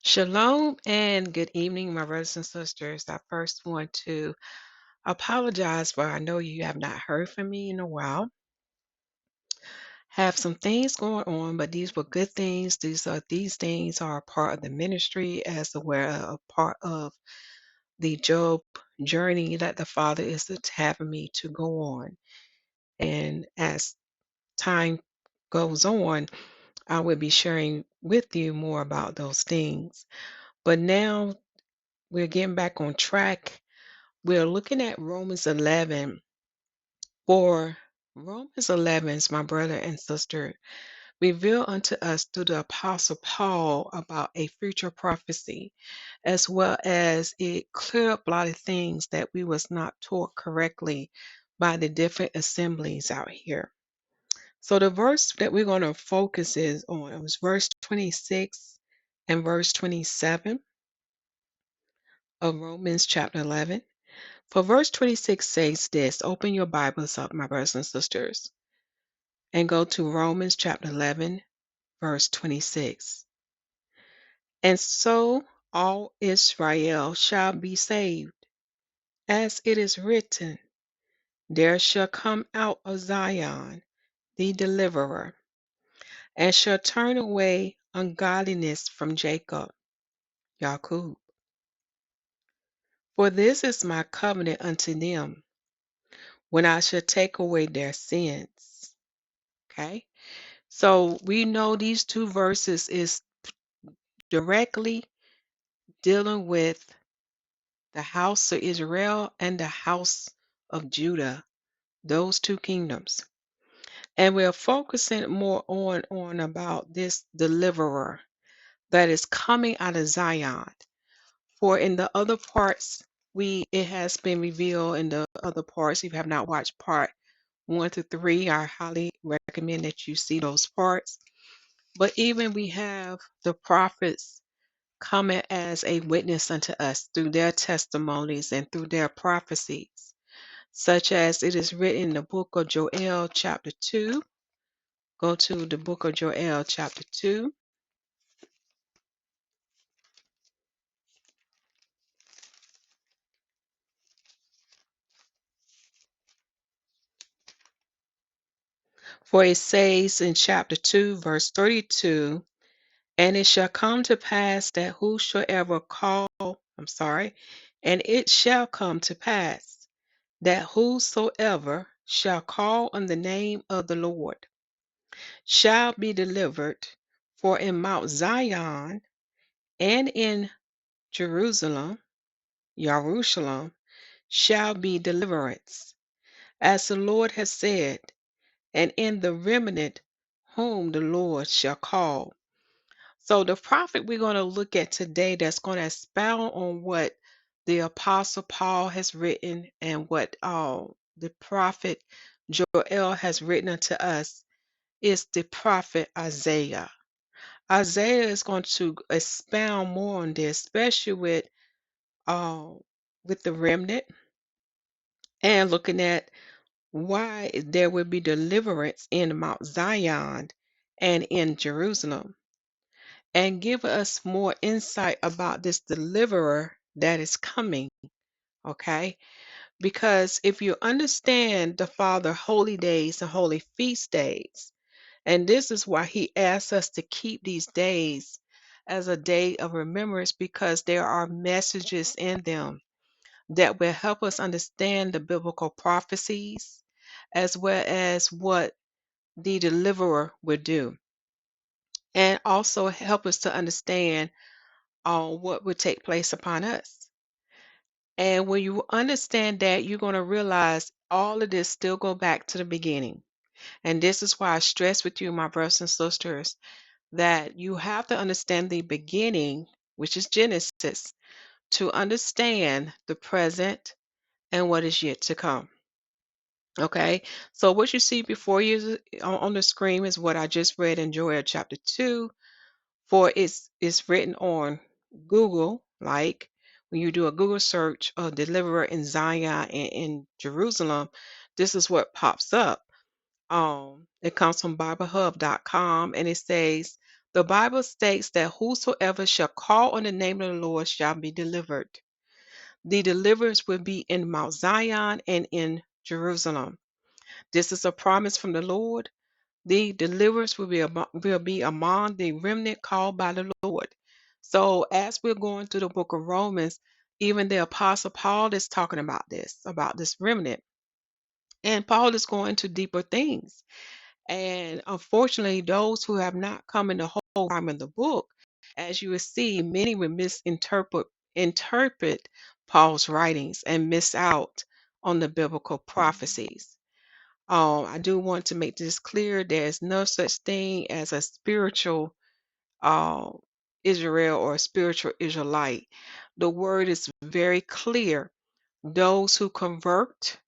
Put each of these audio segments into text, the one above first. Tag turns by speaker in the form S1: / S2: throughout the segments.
S1: Shalom and good evening, my brothers and sisters. I first want to apologize for I know you have not heard from me in a while. Have some things going on, but these were good things. These things are a part of the ministry as well a part of the Job journey that the Father is having me to go on. And as time goes on, I will be sharing with you more about those things. But now we're getting back on track. We're looking at Romans 11. For Romans 11, my brother and sister, reveal unto us through the Apostle Paul about a future prophecy, as well as it clear up a lot of things that we was not taught correctly by the different assemblies out here. So the verse that we're going to focus is on it was verse 26 and verse 27 of Romans chapter 11. For verse 26 says this, open your Bibles up, my brothers and sisters, and go to Romans chapter 11, verse 26. And so all Israel shall be saved, as it is written, there shall come out of Zion the deliverer, and shall turn away ungodliness from Jacob, Yahusha. For this is my covenant unto them, when I shall take away their sins. Okay? So we know these two verses is directly dealing with the house of Israel and the house of Judah, those two kingdoms. And we're focusing more on about this deliverer that is coming out of Zion. For in the other parts, it has been revealed in the other parts. If you have not watched part 1 to 3, I highly recommend that you see those parts. But even we have the prophets coming as a witness unto us through their testimonies and through their prophecies, such as it is written in the book of Joel, chapter 2. Go to the book of Joel, chapter 2. For it says in chapter 2, verse 32, and it shall come to pass that and it shall come to pass that whosoever shall call on the name of the Lord shall be delivered. For in Mount Zion and in Jerusalem shall be deliverance, as the Lord has said, and in the remnant whom the Lord shall call. So the prophet we're going to look at today that's going to expound on what the Apostle Paul has written and what the prophet Joel has written unto us is the prophet Isaiah. Isaiah is going to expound more on this, especially uh, with the remnant and looking at why there will be deliverance in Mount Zion and in Jerusalem, and give us more insight about this deliverer that is coming. Okay? Because if you understand the Father holy days and holy feast days, and this is why he asks us to keep these days as a day of remembrance, because there are messages in them that will help us understand the biblical prophecies as well as what the deliverer would do, and also help us to understand what would take place upon us. And when you understand that, you're going to realize all of this still go back to the beginning. And this is why I stress with you, my brothers and sisters, that you have to understand the beginning, which is Genesis, to understand the present and what is yet to come. Okay, so what you see before you on the screen is what I just read in Joel chapter 2. For it's written on Google, like when you do a Google search of deliverer in Zion and in Jerusalem, this is what pops up. It comes from BibleHub.com, and it says The Bible states that whosoever shall call on the name of the Lord shall be delivered. The deliverance will be in Mount Zion and in Jerusalem. This is a promise from the Lord. The deliverance will be among the remnant called by the Lord. So as we're going through the book of Romans, even the apostle Paul is talking about this remnant. And Paul is going to deeper things. And unfortunately, those who have not come in the whole time in the book, as you will see, many will interpret Paul's writings and miss out on the biblical prophecies. I do want to make this clear. There's no such thing as a spiritual uh, Israel or a spiritual Israelite. The word is very clear. Those who convert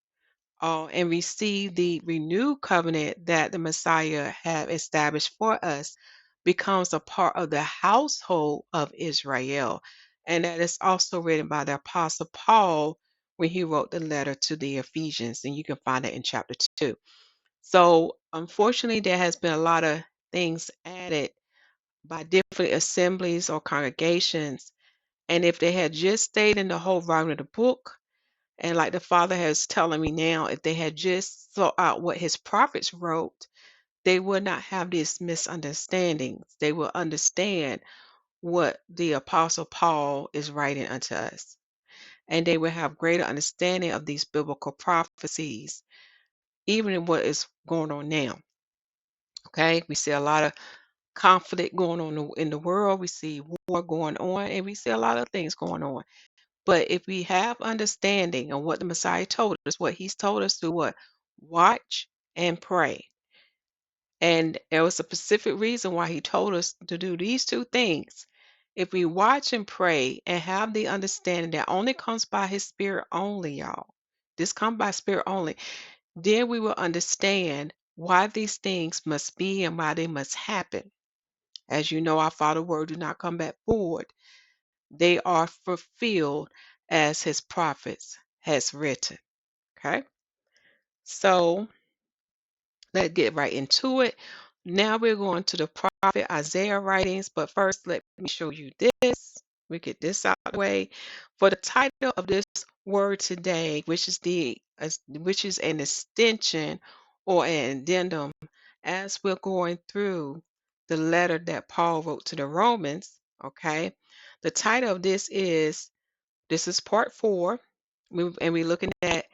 S1: and receive the renewed covenant that the Messiah have established for us becomes a part of the household of Israel. And that is also written by the Apostle Paul when he wrote the letter to the Ephesians. And you can find it in chapter 2. So, unfortunately, there has been a lot of things added by different assemblies or congregations. And if they had just stayed in the whole volume of the book, and like the Father has telling me now, if they had just sought out what his prophets wrote, they would not have these misunderstandings. They will understand what the Apostle Paul is writing unto us. And they will have greater understanding of these biblical prophecies, even in what is going on now. Okay, we see a lot of conflict going on in the world. We see war going on, and we see a lot of things going on. But if we have understanding of what the Messiah told us, what he's told us to what? Watch and pray. And there was a specific reason why he told us to do these two things. If we watch and pray and have the understanding that only comes by his spirit only, y'all. This comes by spirit only. Then we will understand why these things must be and why they must happen. As you know, our Father word do not come back void. They are fulfilled as his prophets has written. Okay. So let's get right into it. Now we're going to the prophet Isaiah writings, but first let me show you this. We get this out of the way. For the title of this word today, which is an extension or an addendum, as we're going through the letter that Paul wrote to the Romans. Okay, the title of this is part 4, and we're looking at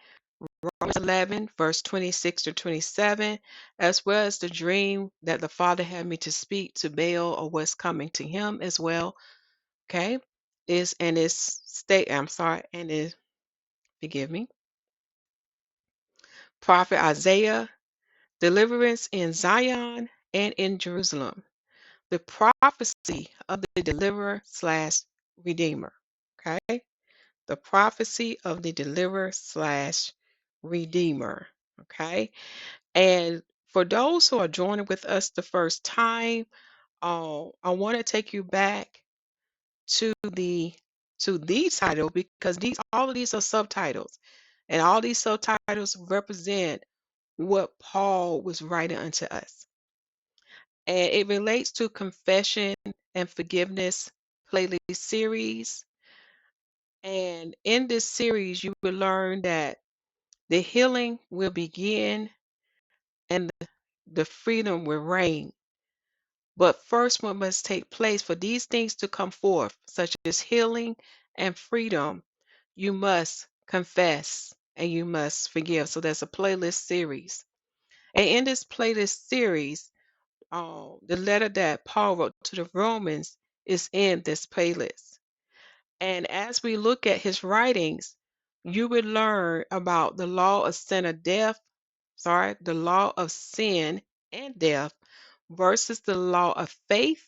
S1: Romans 11, verse 26 to 27, as well as the dream that the Father had me to speak to Baal or what's coming to him as well. Okay, forgive me, Prophet Isaiah, deliverance in Zion and in Jerusalem, the prophecy of the deliverer slash redeemer. Okay, the prophecy of the deliverer slash redeemer. Okay. And for those who are joining with us the first time, I want to take you back to the title, because all of these are subtitles, and all these subtitles represent what Paul was writing unto us. And it relates to confession and forgiveness playlist series. And in this series, you will learn that the healing will begin and the freedom will reign. But first, what must take place for these things to come forth, such as healing and freedom, you must confess and you must forgive. So there's a playlist series. And in this playlist series, the letter that Paul wrote to the Romans is in this playlist. And as we look at his writings, you will learn about the law of sin or death, the law of sin and death versus the law of faith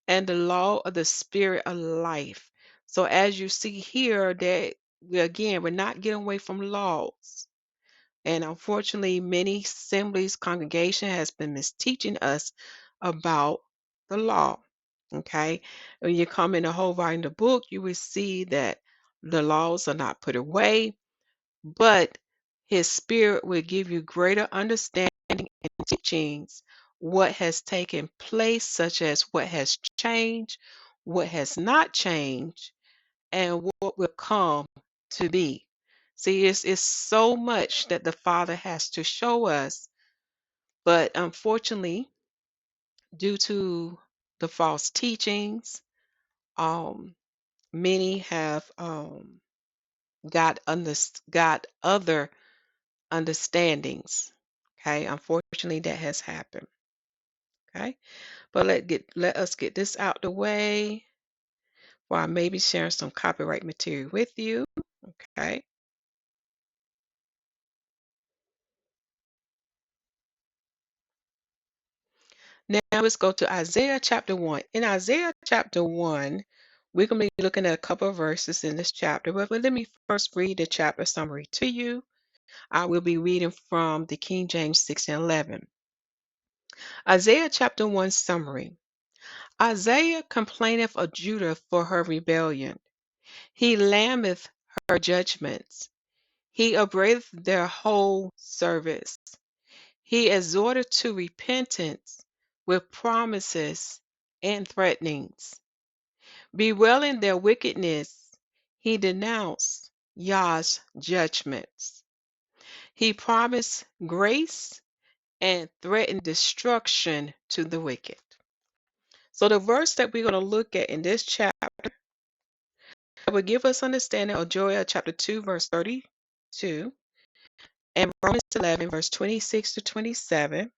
S1: and the law of the spirit of life. So as you see here, that we're not getting away from laws. And unfortunately, many assemblies, congregation has been misteaching us about the law. Okay. When you come in the whole volume of the book, you will see that the laws are not put away, but his spirit will give you greater understanding and teachings what has taken place, such as what has changed, what has not changed, and what will come to be. See, it's so much that the Father has to show us, but unfortunately, due to the false teachings, um, many have got other understandings. Okay, unfortunately, that has happened. Okay, but let us get this out the way, while I may be sharing some copyright material with you. Okay. Now let's go to Isaiah chapter 1. In Isaiah chapter 1, we're going to be looking at a couple of verses in this chapter, but let me first read the chapter summary to you. I will be reading from the King James 6 and 11. Isaiah chapter 1 summary. Isaiah complaineth of Judah for her rebellion. He lambeth her judgments. He upbraideth their whole service. He exhorted to repentance with promises and threatenings. Bewailing their wickedness, he denounced Yah's judgments. He promised grace and threatened destruction to the wicked. So the verse that we're going to look at in this chapter will give us understanding of Joel chapter 2, verse 32, and Romans 11, verse 26 to 27.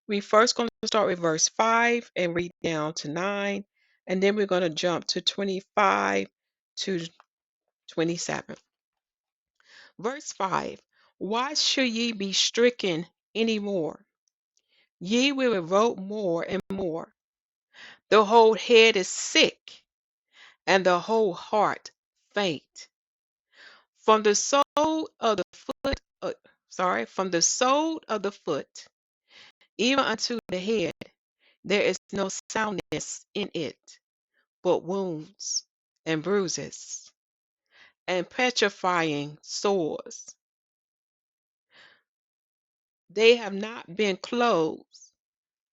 S1: We first going to start with verse 5 and read down to 9, and then we're going to jump to 25 to 27. Verse 5. Why should ye be stricken any more? Ye will revolt more and more. The whole head is sick, and the whole heart faint. From the sole of the foot, from the sole of the foot, even unto the head, there is no soundness in it, but wounds and bruises and petrifying sores. They have not been closed,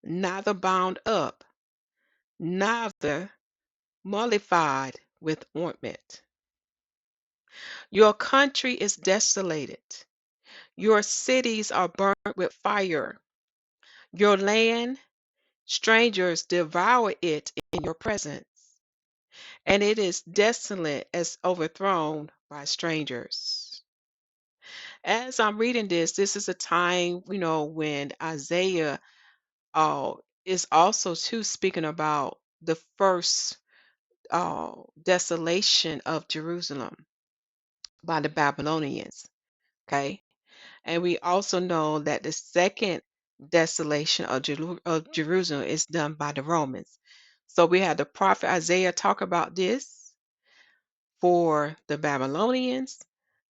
S1: neither bound up, neither mollified with ointment. Your country is desolated. Your cities are burnt with fire. Your land, strangers devour it in your presence, and it is desolate as overthrown by strangers. As I'm reading this, this is a time, when Isaiah uh, is also too speaking about the first desolation of Jerusalem by the Babylonians. Okay. And we also know that the second desolation of, Jerusalem is done by the Romans. So we had the prophet Isaiah talk about this for the Babylonians.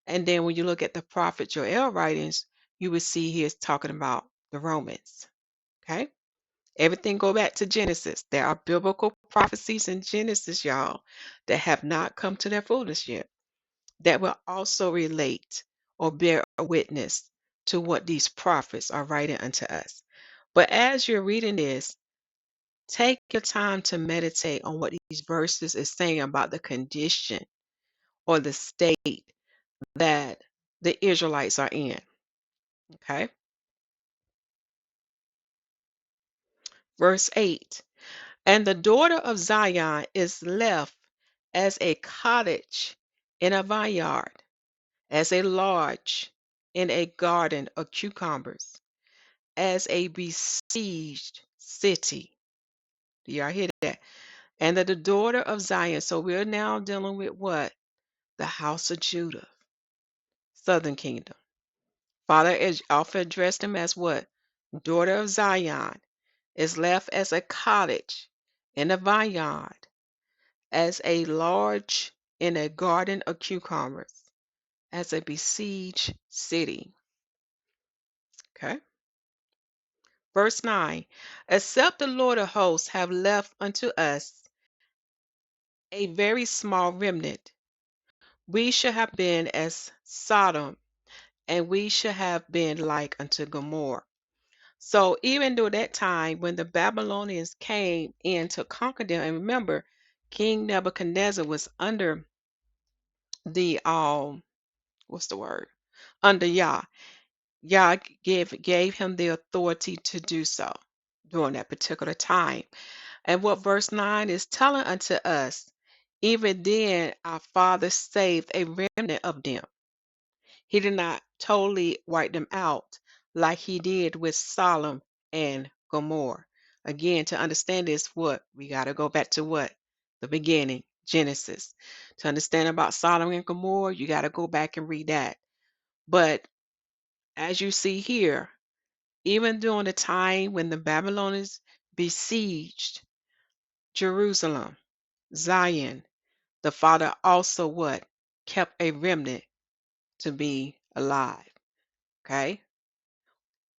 S1: And then when you look at the prophet Joel writings, you will see he is talking about the Romans. Okay. Everything go back to Genesis. There are biblical prophecies in Genesis, y'all, that have not come to their fullness yet, that will also relate or bear a witness to what these prophets are writing unto us. But as you're reading this, take your time to meditate on what these verses is saying about the condition or the state that the Israelites are in. Okay. Verse 8. And the daughter of Zion is left as a cottage in a vineyard, as a lodge in a garden of cucumbers, as a besieged city. Do y'all hear that? And the daughter of Zion. So we're now dealing with what? The house of Judah, southern kingdom. Father is often addressed him as what? Daughter of Zion is left as a cottage in a vineyard, as a lodge in a garden of cucumbers, as a besieged city. Okay. Verse 9. Except the Lord of hosts have left unto us a very small remnant, we should have been as Sodom, and we should have been like unto Gomorrah. So even during that time when the Babylonians came in to conquer them, and remember, King Nebuchadnezzar was under the what's the word? Under Yah. Yah gave him the authority to do so during that particular time. And what verse 9 is telling unto us, even then our father saved a remnant of them. He did not totally wipe them out like he did with Sodom and Gomorrah. Again, to understand this, what we got to go back to what? The beginning, Genesis. To understand about Sodom and Gomorrah, you got to go back and read that. But as you see here, even during the time when the Babylonians besieged Jerusalem, Zion, the Father also what? Kept a remnant to be alive. Okay?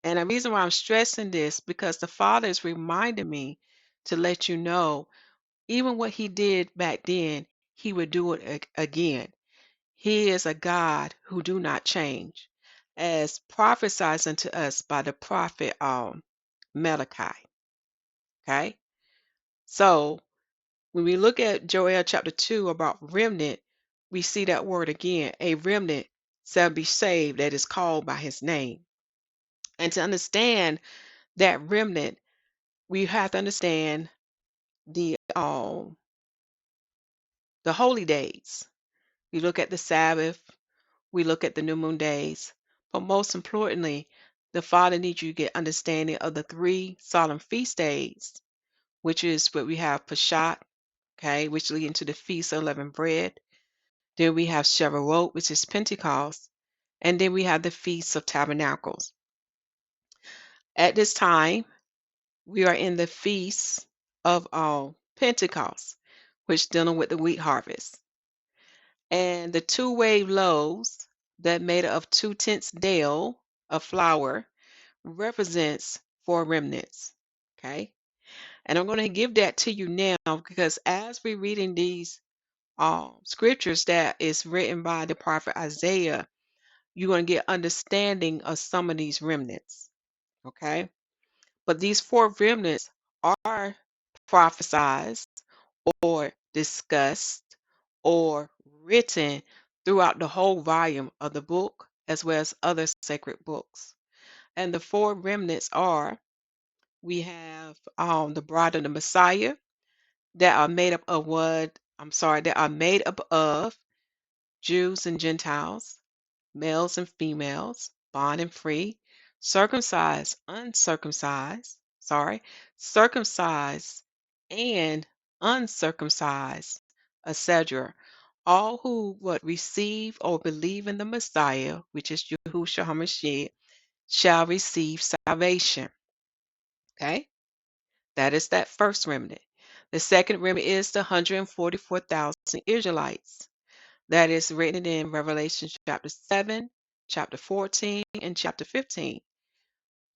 S1: And the reason why I'm stressing this, because the Father is reminding me to let you know, even what he did back then, he would do it again. He is a God who do not change, as prophesied unto us by the prophet Malachi. Okay? So when we look at Joel chapter 2 about remnant, we see that word again, a remnant shall be saved that is called by his name. And to understand that remnant, we have to understand the holy days. We look at the Sabbath, we look at the new moon days, but most importantly, the Father needs you to get understanding of the three solemn feast days, which is what we have Peshat, okay, which lead into the Feast of Unleavened Bread. Then we have Shavuot, which is Pentecost, and then we have the Feast of Tabernacles. At this time, we are in the Feast of Pentecost, which dealing with the wheat harvest. And the 2 wave loaves that made of 2/10 deal of flour represents 4 remnants. Okay. And I'm going to give that to you now because as we're reading these scriptures that is written by the prophet Isaiah, you're going to get understanding of some of these remnants. Okay. But these 4 remnants are prophesied or discussed or written throughout the whole volume of the book as well as other sacred books. And the 4 remnants are, we have the bride of the Messiah that are made up of that are made up of Jews and Gentiles, males and females, bond and free, circumcised, uncircumcised, circumcised and uncircumcised, etc. All who would receive or believe in the Messiah, which is Yahusha HaMashiach, shall receive salvation. Okay? That is that first remnant. The second remnant is the 144,000 Israelites. That is written in Revelation chapter 7, chapter 14, and chapter 15.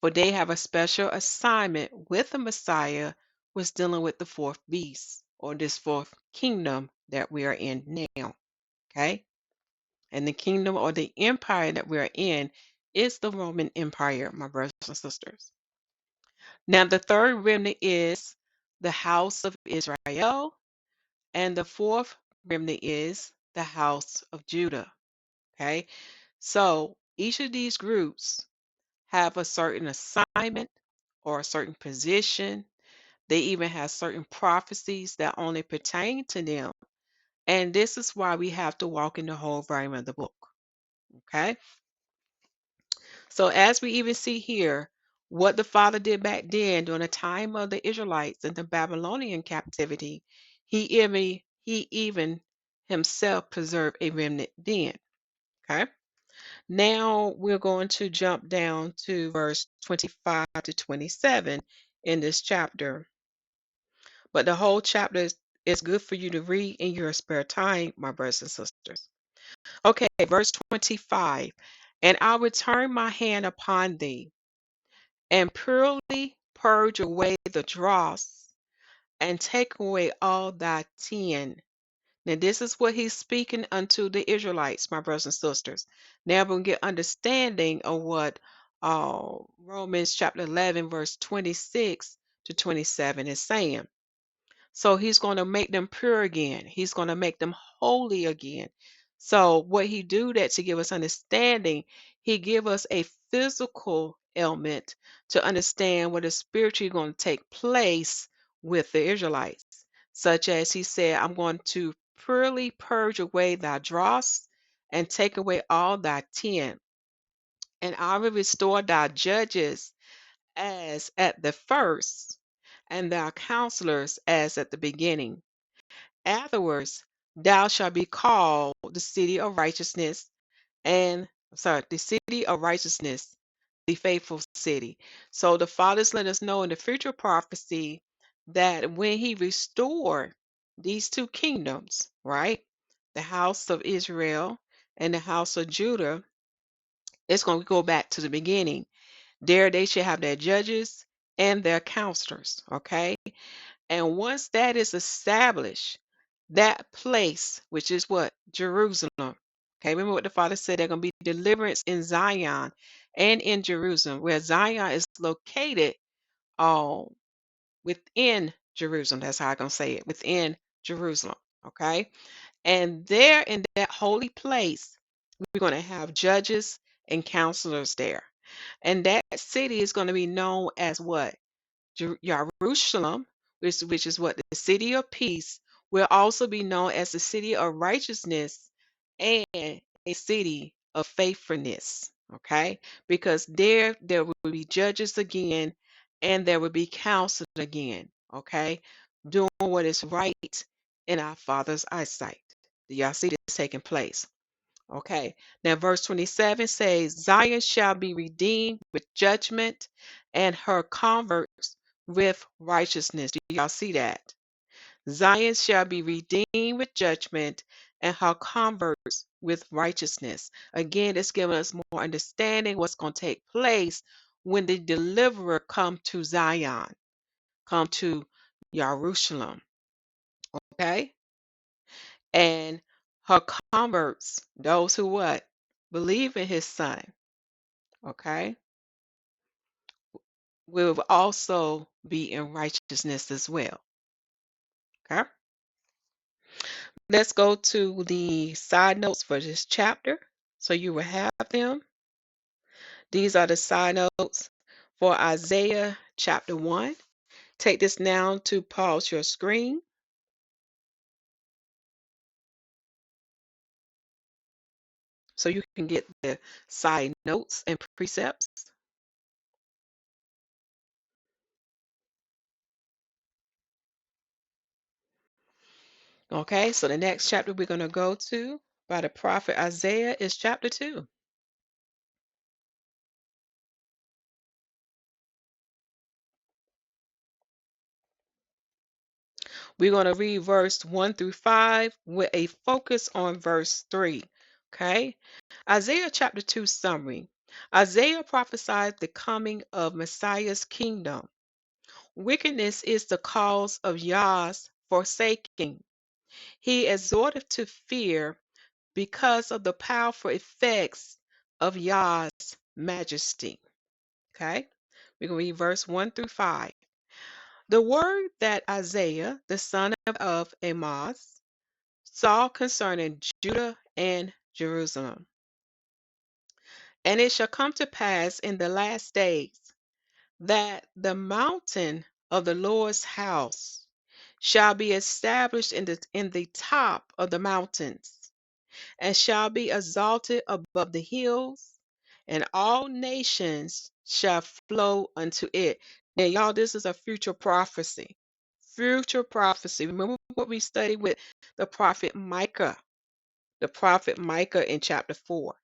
S1: For they have a special assignment with the Messiah, was dealing with the fourth beast, or this fourth kingdom that we are in now. Okay? And the kingdom or the empire that we are in is the Roman Empire, my brothers and sisters. Now, the third remnant is the house of Israel, and the fourth remnant is the house of Judah. Okay? So each of these groups have a certain assignment or a certain position. They even have certain prophecies that only pertain to them. And this is why we have to walk in the whole volume of the book. Okay? So as we even see here, what the Father did back then during the time of the Israelites in the Babylonian captivity, he even himself preserved a remnant then. Okay? Now we're going to jump down to verse 25 to 27 in this chapter. But the whole chapter is good for you to read in your spare time, my brothers and sisters. Okay, verse 25. And I will turn my hand upon thee, and purely purge away the dross, and take away all thy tin. Now, this is what he's speaking unto the Israelites, my brothers and sisters. Now we'll get understanding of what Romans chapter 11, verse 26 to 27 is saying. So he's going to make them pure again. He's going to make them holy again. So what he do that to give us understanding, he give us a physical element to understand what is spiritually going to take place with the Israelites. Such as he said, I'm going to purely purge away thy dross and take away all thy tin. And I will restore thy judges as at the first, and thy counselors as at the beginning. Afterwards, thou shalt be called the city of righteousness, and the city of righteousness, the faithful city. So the fathers let us know in the future prophecy that when he restored these two kingdoms, right? The house of Israel and the house of Judah, it's going to go back to the beginning. There they should have their judges and their counselors, okay? And once that is established, that place, which is what? Jerusalem. Okay, remember what the Father said, there's going to be deliverance in Zion and in Jerusalem, where Zion is located all within Jerusalem. That's how I'm going to say it, within Jerusalem. Okay, and there in that holy place, we're going to have judges and counselors there. And that city is going to be known as what? Jerusalem, which is what? The city of peace, will also be known as the city of righteousness and a city of faithfulness. Okay? Because there will be judges again and there will be counselors again. Okay? Doing what is right in our Father's eyesight. Do y'all see this taking place? Okay. Now, verse 27 says, Zion shall be redeemed with judgment, and her converts with righteousness. Do y'all see that? Zion shall be redeemed with judgment, and her converts with righteousness. Again, it's giving us more understanding what's going to take place when the deliverer come to Zion, come to Jerusalem. Okay. And her converts, those who what? Believe in his son, okay, will also be in righteousness as well. Okay. Let's go to the side notes for this chapter. So you will have them. These are the side notes for Isaiah chapter 1. Take this now to pause your screen so you can get the side notes and precepts. Okay, so the next chapter we're going to go to by the prophet Isaiah is chapter 2. We're going to read verse 1 through 5 with a focus on verse 3. Okay, Isaiah chapter 2 summary. Isaiah prophesied the coming of Messiah's kingdom. Wickedness is the cause of Yah's forsaking. He exhorted to fear because of the powerful effects of Yah's majesty. Okay, we're going to read verse 1 through 5. The word that Isaiah, the son of Amoz, saw concerning Judah and Jerusalem. And it shall come to pass in the last days that the mountain of the Lord's house shall be established in the top of the mountains, and shall be exalted above the hills, and all nations shall flow unto it. Now, y'all, this is a future prophecy. Future prophecy. Remember what we studied with the prophet Micah, in chapter 4.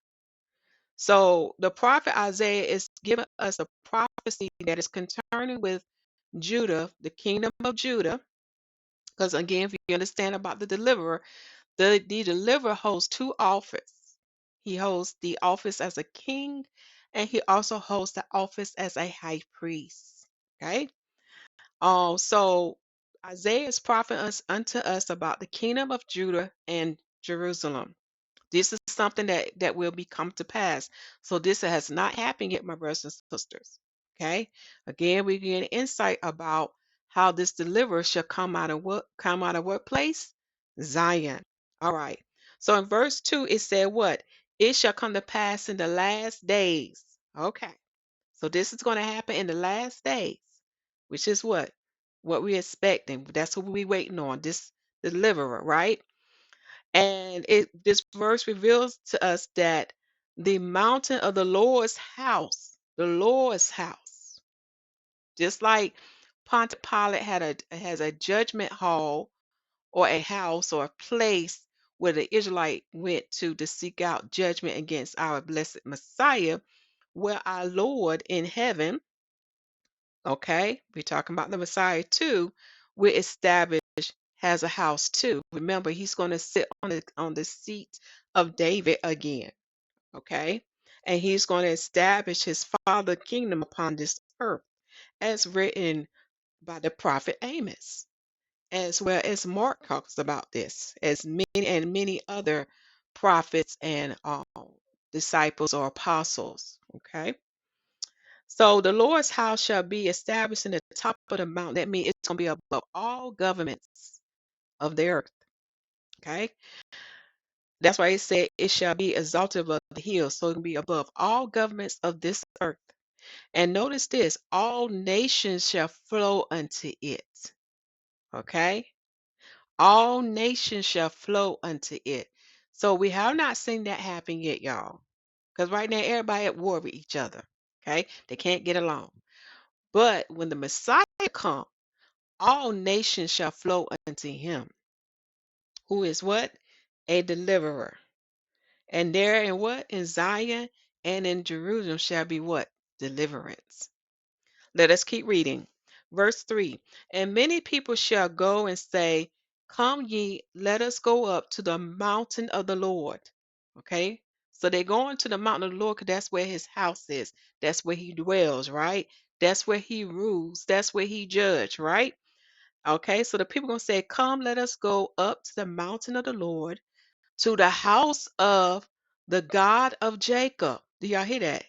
S1: So the prophet Isaiah is giving us a prophecy that is concerning with Judah, the kingdom of Judah. Because again, if you understand about the deliverer, the deliverer holds two offices. He holds the office as a king, and he also holds the office as a high priest. Okay. So Isaiah is prophesying unto us about the kingdom of Judah and Jerusalem. This is something that will be come to pass. So this has not happened yet, my brothers and sisters. Okay. Again, we get insight about how this deliverer shall come out of what place? Zion. All right. So in verse 2, it said what? It shall come to pass in the last days. Okay. So this is going to happen in the last days, which is what? What we're expecting. That's what we're waiting on. This deliverer, right? And this verse reveals to us that the mountain of the Lord's house, just like Pontius Pilate has a judgment hall or a house or a place where the Israelite went to seek out judgment against our blessed Messiah, where our Lord in heaven, okay, we're talking about the Messiah too, will establish has a house too. Remember, he's going to sit on the seat of David again, okay? And he's going to establish his father kingdom upon this earth, as written by the prophet Amos, as well as Mark talks about this, as many other prophets and disciples or apostles, okay? So the Lord's house shall be established in the top of the mountain. That means it's going to be above all governments of the earth. Okay. That's why it said it shall be exalted above the hills. So it can be above all governments of this earth. And notice this, all nations shall flow unto it. Okay. All nations shall flow unto it. So we have not seen that happen yet, y'all. Because right now everybody at war with each other. Okay. They can't get along. But when the Messiah comes, all nations shall flow unto him, who is what? A deliverer. And there in what? In Zion and in Jerusalem shall be what? Deliverance. Let us keep reading. Verse 3. And many people shall go and say, come ye, let us go up to the mountain of the Lord. Okay? So they're going to the mountain of the Lord because that's where his house is. That's where he dwells, right? That's where he rules. That's where he judges, right? Okay, so the people gonna say, come, let us go up to the mountain of the Lord, to the house of the God of Jacob. Do y'all hear that?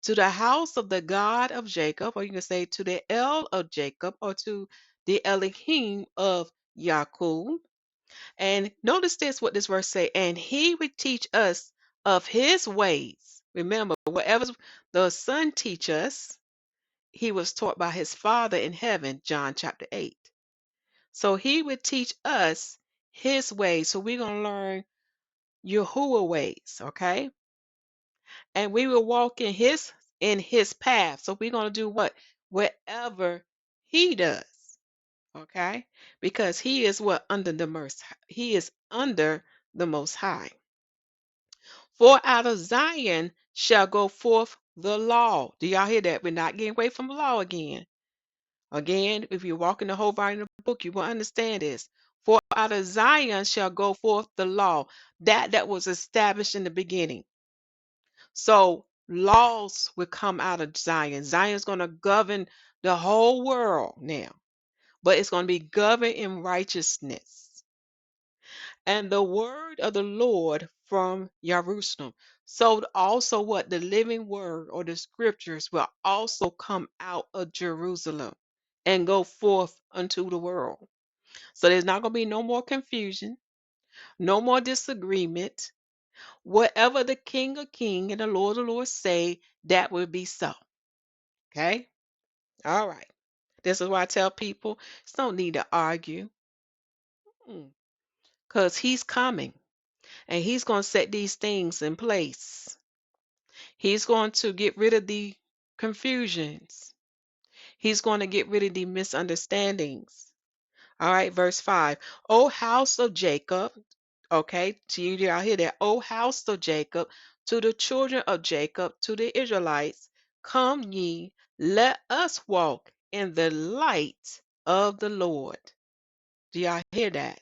S1: To the house of the God of Jacob, or you can say to the El of Jacob, or to the Elohim of Yaakov. And notice this, what this verse say, and he would teach us of his ways. Remember, whatever the Son teach us, he was taught by his Father in heaven, John chapter 8. So he would teach us his ways. So we're going to learn YAHUWAH ways, okay? And we will walk in his path. So we're going to do what? Whatever he does, okay? Because he is what? He is under the most high. For out of Zion shall go forth the law. Do y'all hear that? We're not getting away from the law again. Again, if you walk in the whole volume of the book, you will understand this. For out of Zion shall go forth the law, that was established in the beginning. So laws will come out of Zion. Zion's going to govern the whole world now, but it's going to be governed in righteousness. And the word of the Lord from Jerusalem. So also what? The living word or the scriptures will also come out of Jerusalem and go forth unto the world. So there's not going to be no more confusion, no more disagreement. Whatever the King of Kings and the Lord of Lords say, that will be so. Okay? All right. This is why I tell people, it's no need to argue. Because he's coming and he's going to set these things in place. He's going to get rid of the confusions. He's going to get rid of the misunderstandings. All right, verse 5. O house of Jacob, okay, to you, y'all hear that? O house of Jacob, to the children of Jacob, to the Israelites, come ye, let us walk in the light of the Lord. Do y'all hear that?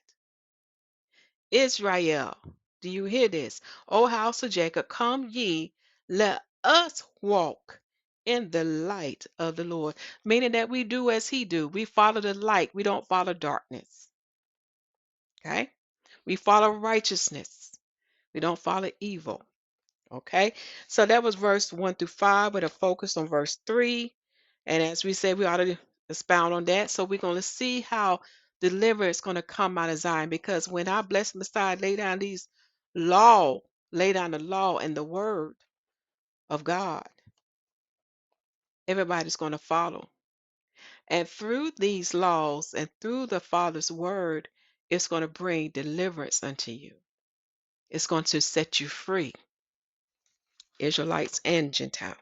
S1: Israel, do you hear this? O house of Jacob, come ye, let us walk in the light of the Lord. Meaning that we do as he do. We follow the light. We don't follow darkness. Okay? We follow righteousness. We don't follow evil. Okay, so that was verse 1 through 5 with a focus on verse 3. And as we said, we ought to expound on that. So we're going to see how deliverance is going to come out of Zion. Because when our blessed Messiah law, lay down the law and the word of God, everybody's going to follow. And through these laws and through the Father's word, it's going to bring deliverance unto you. It's going to set you free, Israelites and Gentiles.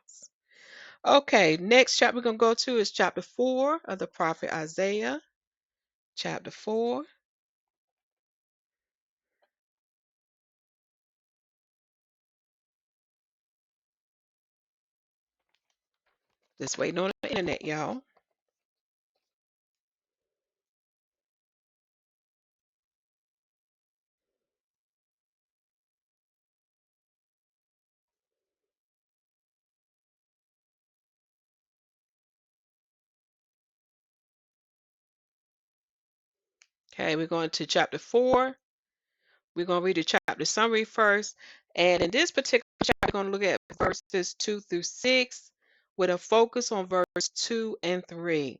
S1: Okay, next chapter we're going to go to is chapter 4 of the prophet Isaiah. Chapter 4. Just waiting on the internet, y'all. Okay, we're going to chapter 4. We're going to read the chapter summary first. And in this particular chapter, we're going to look at verses 2 through 6 with a focus on verse 2 and 3.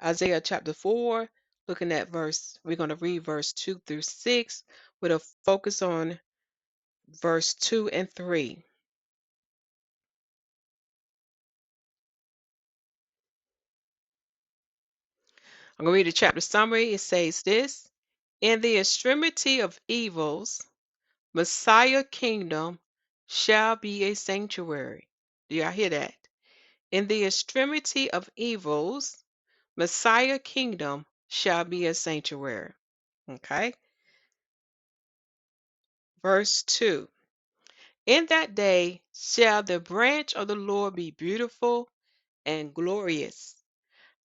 S1: Isaiah chapter 4, looking at we're going to read verse 2 through 6 with a focus on verse 2 and 3. I'm going to read the chapter summary. It says this: In the extremity of evils, Messiah kingdom shall be a sanctuary. Do y'all hear that? In the extremity of evils, Messiah kingdom shall be a sanctuary. Okay. Verse 2. In that day shall the branch of the Lord be beautiful and glorious,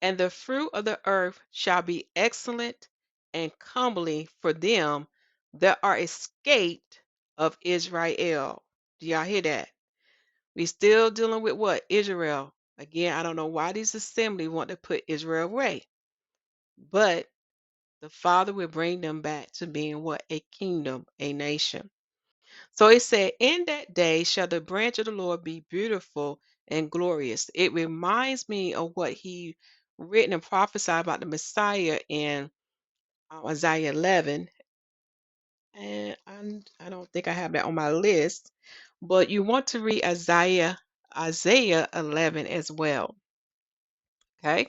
S1: and the fruit of the earth shall be excellent and comely for them that are escaped of Israel. Do y'all hear that? We still dealing with what? Israel. Again, I don't know why these assemblies want to put Israel away, but the Father will bring them back to being what? A kingdom, a nation. So it said, in that day shall the branch of the Lord be beautiful and glorious. It reminds me of what he written and prophesied about the Messiah in Isaiah 11. And I don't think I have that on my list, but you want to read Isaiah 11 as well. Okay?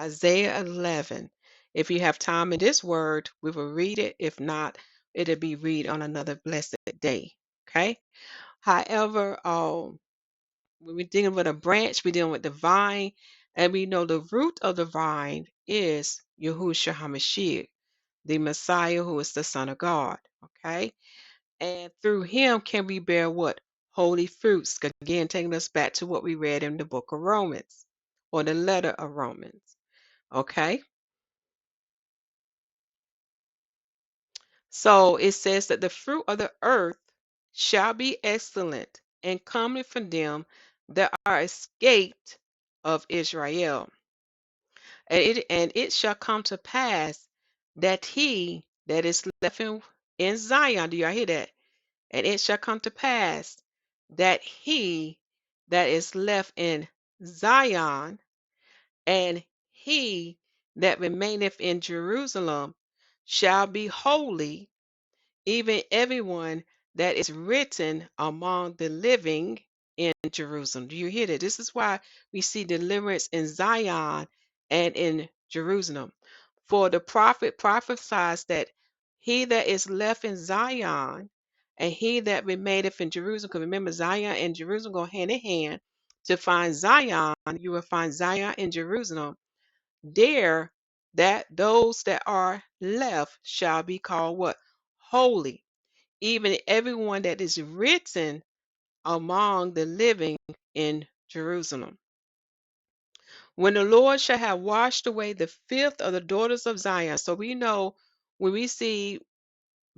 S1: Isaiah 11. If you have time in this word, we will read it. If not, it'll be read on another blessed day. Okay? However, when we're dealing with a branch, we're dealing with the vine, and we know the root of the vine is Yahusha HaMashiach, the Messiah who is the Son of God. Okay? And through him can we bear what? Holy fruits. Again, taking us back to what we read in the book of Romans or the letter of Romans. Okay? So it says that the fruit of the earth shall be excellent and comely from them that are escaped of Israel. And it shall come to pass that he that is left in Zion, do y'all hear that? And it shall come to pass that he that is left in Zion and he that remaineth in Jerusalem shall be holy, even everyone that is written among the living in Jerusalem. Do you hear that? This is why we see deliverance in Zion and in Jerusalem. For the prophet prophesies that he that is left in Zion and he that remaineth in Jerusalem, because remember, Zion and Jerusalem go hand in hand. To find Zion, you will find Zion in Jerusalem. There, that those that are left shall be called what? Holy, even everyone that is written among the living in Jerusalem. When the Lord shall have washed away the filth of the daughters of Zion. So we know when we see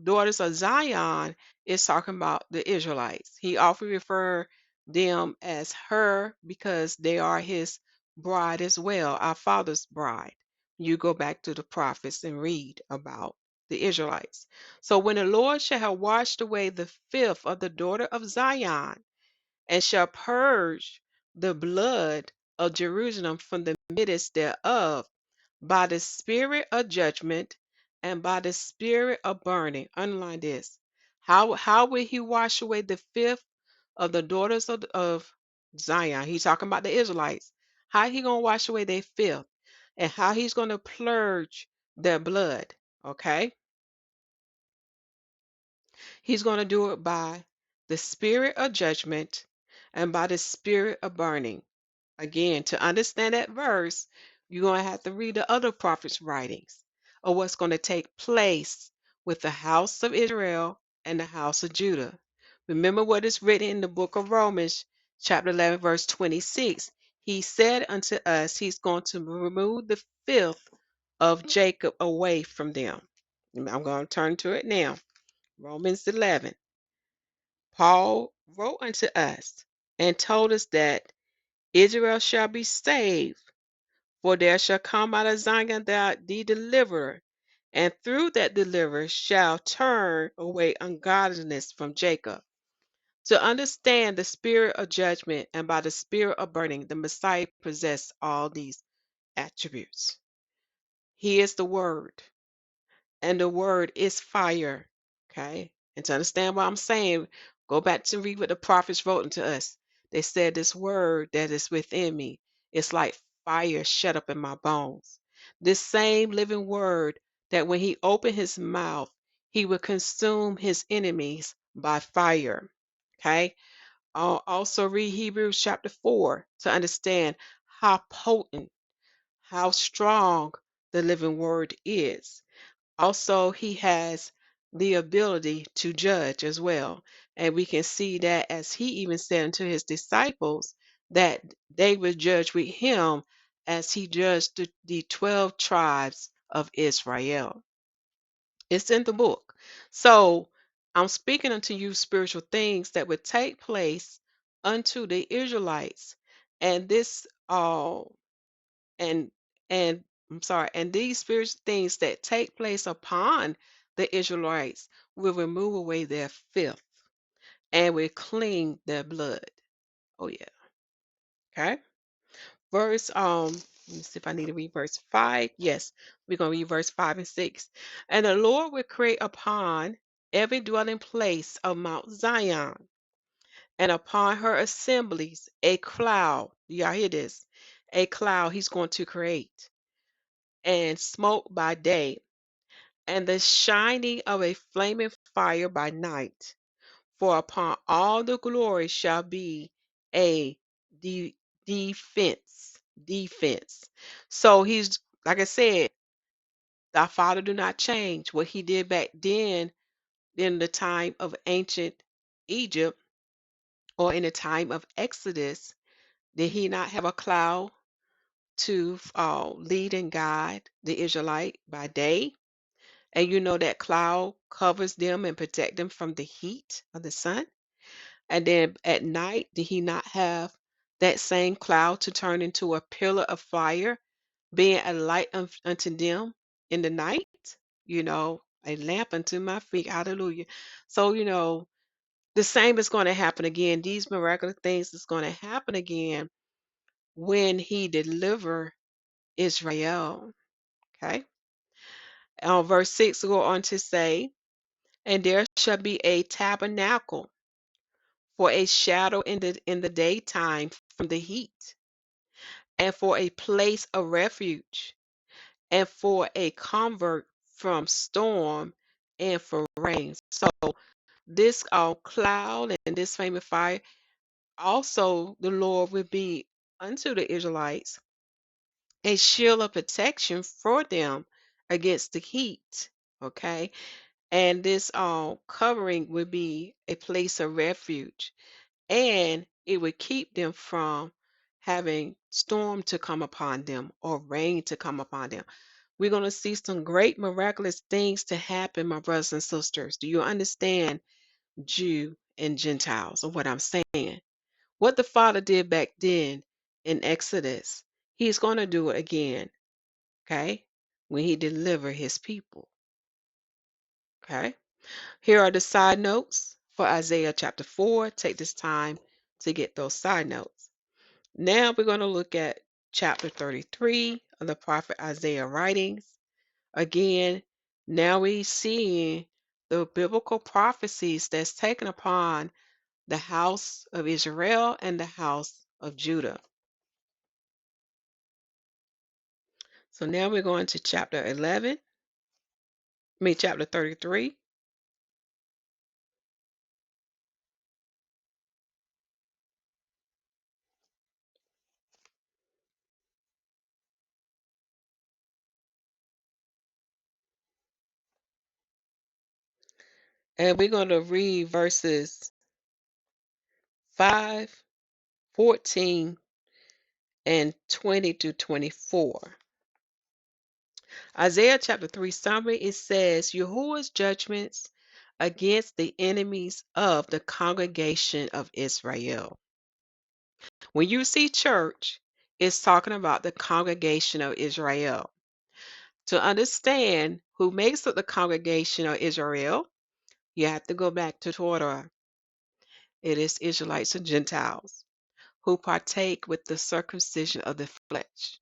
S1: daughters of Zion, it's talking about the Israelites. He often refer them as her because they are his bride as well, our father's bride. You go back to the prophets and read about the Israelites. So when the Lord shall have washed away the filth of the daughter of Zion, and shall purge the blood of Jerusalem from the midst thereof, by the spirit of judgment and by the spirit of burning. Underline this. How will he wash away the filth of the daughters of Zion? He's talking about the Israelites. How he gonna wash away their filth, and how he's gonna purge their blood? Okay, he's gonna do it by the spirit of judgment and by the spirit of burning. Again, to understand that verse, you're going to have to read the other prophets' writings of what's going to take place with the house of Israel and the house of Judah. Remember what is written in the book of Romans, chapter 11, verse 26. He said unto us, he's going to remove the filth of Jacob away from them. I'm going to turn to it now. Romans 11. Paul wrote unto us and told us that Israel shall be saved, for there shall come out of Zion the deliverer, and through that deliverer shall turn away ungodliness from Jacob. To understand the spirit of judgment and by the spirit of burning, the Messiah possessed all these attributes. He is the Word, and the Word is fire. Okay? And to understand what I'm saying, go back to read what the prophets wrote unto us. They said, this word that is within me is like fire shut up in my bones. This same living word that when he opened his mouth, he would consume his enemies by fire. Okay? Also read Hebrews chapter 4 to understand how potent, how strong the living word is. Also, he has the ability to judge as well. And we can see that as he even said unto his disciples that they would judge with him as he judged the 12 tribes of Israel. It's in the book. So I'm speaking unto you spiritual things that would take place unto the Israelites. And this and and I'm sorry, and these spiritual things that take place upon the Israelites will remove away their filth and will clean their blood. Oh yeah. Okay. Verse let me see if I need to read verse 5. Yes, we're gonna read verse 5 and 6. And the Lord will create upon every dwelling place of Mount Zion and upon her assemblies a cloud. Y'all hear this? A cloud he's going to create, and smoke by day, and the shining of a flaming fire by night. For upon all the glory shall be a de- defense. Defense. So he's, like I said, thy father do not change. What he did back then in the time of ancient Egypt or in the time of Exodus, did he not have a cloud to lead and guide the Israelite by day? And you know that cloud covers them and protect them from the heat of the sun. And then at night, did he not have that same cloud to turn into a pillar of fire, being a light unto them in the night? A lamp unto my feet. Hallelujah. So, the same is going to happen again. These miraculous things is going to happen again when he deliver Israel. Okay. Verse 6 go on to say, and there shall be a tabernacle for a shadow in the daytime from the heat, and for a place of refuge, and for a convert from storm and for rain. So this cloud and this flame of fire, also the Lord will be unto the Israelites a shield of protection for them against the heat. Okay. And this covering will be a place of refuge, and it would keep them from having storm to come upon them or rain to come upon them. We're going to see some great miraculous things to happen, my brothers and sisters. Do you understand, Jew and Gentiles, or what I'm saying? What the Father did back then in Exodus, he's going to do it again, okay? When he deliver his people. Okay. Here are the side notes for Isaiah chapter 4. Take this time to get those side notes. Now we're going to look at chapter 33 of the prophet Isaiah writings. Again, now we see the biblical prophecies that's taken upon the house of Israel and the house of Judah. So now we're going to chapter 33. And we're going to read verses 5, 14, and 20 to 24. Isaiah chapter 3 summary, it says, Yahuwah's judgments against the enemies of the congregation of Israel. When you see church, it's talking about the congregation of Israel. To understand who makes up the congregation of Israel, you have to go back to Torah. It is Israelites and Gentiles who partake with the circumcision of the flesh.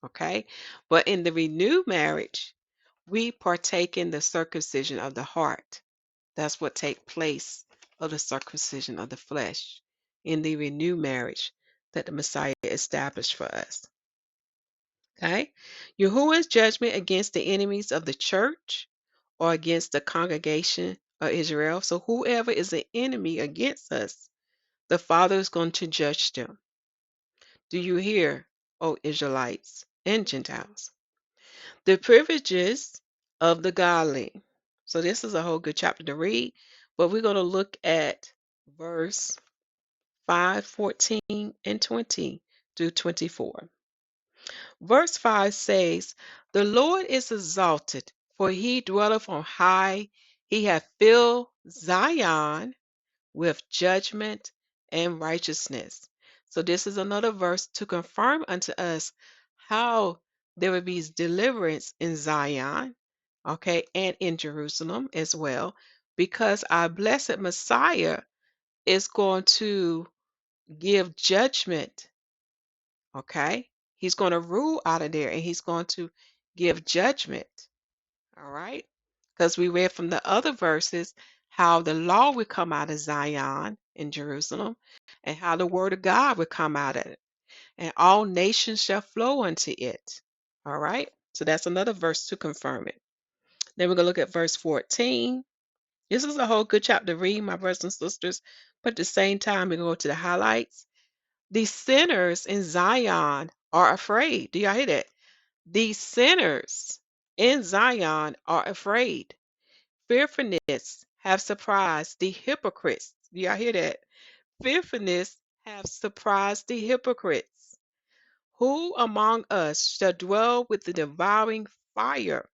S1: Okay? But in the renewed marriage, we partake in the circumcision of the heart. That's what takes place of the circumcision of the flesh in the renewed marriage that the Messiah established for us. Okay? Yahuwah's judgment against the enemies of the church or against the congregation of Israel. So whoever is an enemy against us, the Father is going to judge them. Do you hear, O Israelites and Gentiles? The privileges of the godly. So this is a whole good chapter to read, but we're going to look at verse 5, 14, and 20 through 24. Verse 5 says, The Lord is exalted, for he dwelleth on high. He hath filled Zion with judgment and righteousness. So this is another verse to confirm unto us how there will be deliverance in Zion, okay, and in Jerusalem as well, because our blessed Messiah is going to give judgment, okay? He's going to rule out of there and he's going to give judgment, all right? Because we read from the other verses how the law would come out of Zion in Jerusalem and how the word of God would come out of it. And all nations shall flow unto it. All right? So that's another verse to confirm it. Then we're going to look at verse 14. This is a whole good chapter to read, my brothers and sisters. But at the same time, we're going to go to the highlights. The sinners in Zion are afraid. Do y'all hear that? The sinners in Zion are afraid. Fearfulness have surprised the hypocrites. Do y'all hear that? Fearfulness have surprised the hypocrites. Who among us shall dwell with the devouring fire?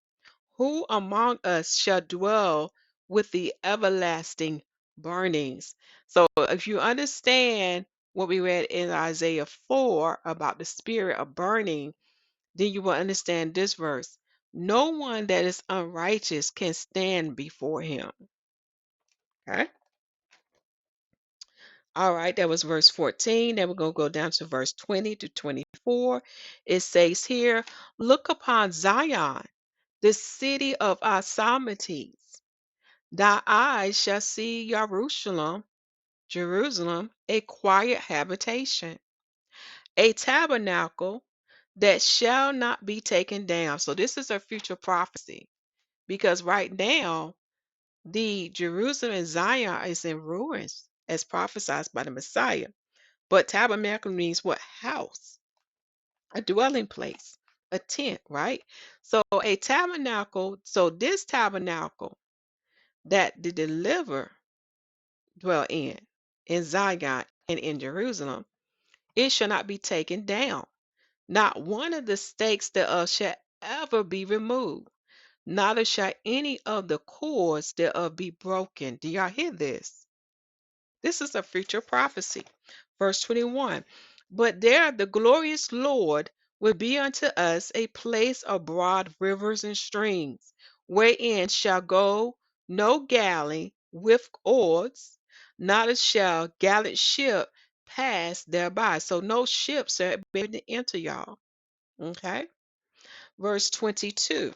S1: Who among us shall dwell with the everlasting burnings? So, if you understand what we read in Isaiah 4 about the spirit of burning, then you will understand this verse. No one that is unrighteous can stand before him. Okay. All right, that was verse 14. Then we're going to go down to verse 20 to 24. It says here, Look upon Zion, the city of our sovereignties. Thy eyes shall see Jerusalem, Jerusalem, a quiet habitation, a tabernacle that shall not be taken down. So this is a future prophecy because right now the Jerusalem and Zion is in ruins as prophesied by the Messiah. But tabernacle means what? House, a dwelling place, a tent, right? So a tabernacle, so this tabernacle that the deliverer dwell in Zion and in Jerusalem, it shall not be taken down. Not one of the stakes thereof shall ever be removed, neither shall any of the cords thereof be broken. Do y'all hear this? This is a future prophecy. Verse 21. But there the glorious Lord will be unto us a place of broad rivers and streams, wherein shall go no galley with oars, neither shall gallant ship pass thereby. So no ships are able to enter, y'all. Okay. Verse 22.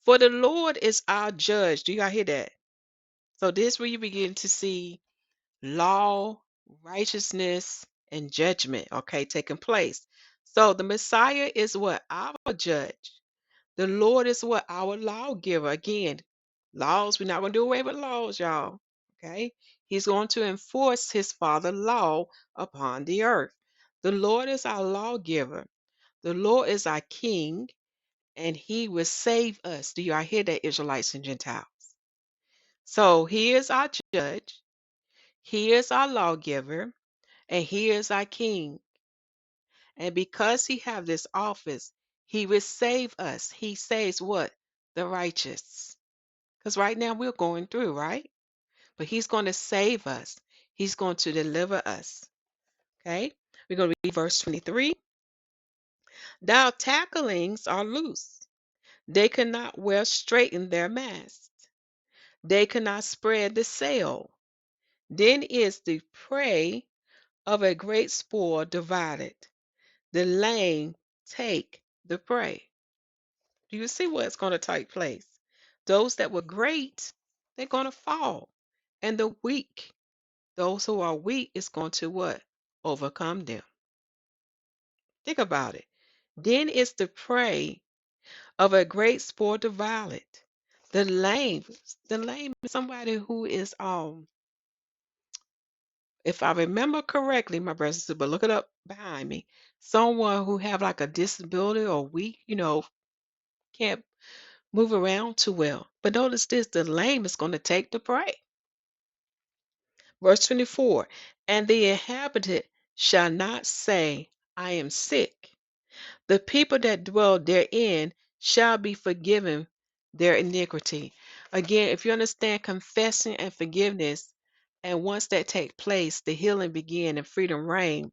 S1: For the Lord is our judge. Do y'all hear that? So this where you begin to see law, righteousness, and judgment, okay, taking place. So the Messiah is what? Our judge. The Lord is what? Our lawgiver. Again, laws, we're not going to do away with laws, y'all. Okay? He's going to enforce his Father law upon the earth. The Lord is our lawgiver. The Lord is our king, and he will save us. Do y'all hear that, Israelites and Gentiles? So he is our judge, he is our lawgiver, and he is our king. And because he have this office, he will save us. He saves what? The righteous. Because right now we're going through, right? But he's going to save us. He's going to deliver us. Okay? We're going to read verse 23. Thou tacklings are loose. They cannot well straighten their mast. They cannot spread the sail. Then is the prey of a great spoil divided. The lame take the prey. Do you see what's going to take place? Those that were great, they're going to fall. And the weak, those who are weak, is going to what? Overcome them. Think about it. Then is the prey of a great sport of violence. The lame, the lame is somebody who is if I remember correctly, my brothers and sisters, but look it up behind me. Someone who have like a disability or weak, can't move around too well. But notice this, the lame is going to take the prey. Verse 24, and the inhabitant shall not say, I am sick. The people that dwell therein shall be forgiven their iniquity. Again, if you understand confessing and forgiveness, and once that take place, the healing begin and freedom reign.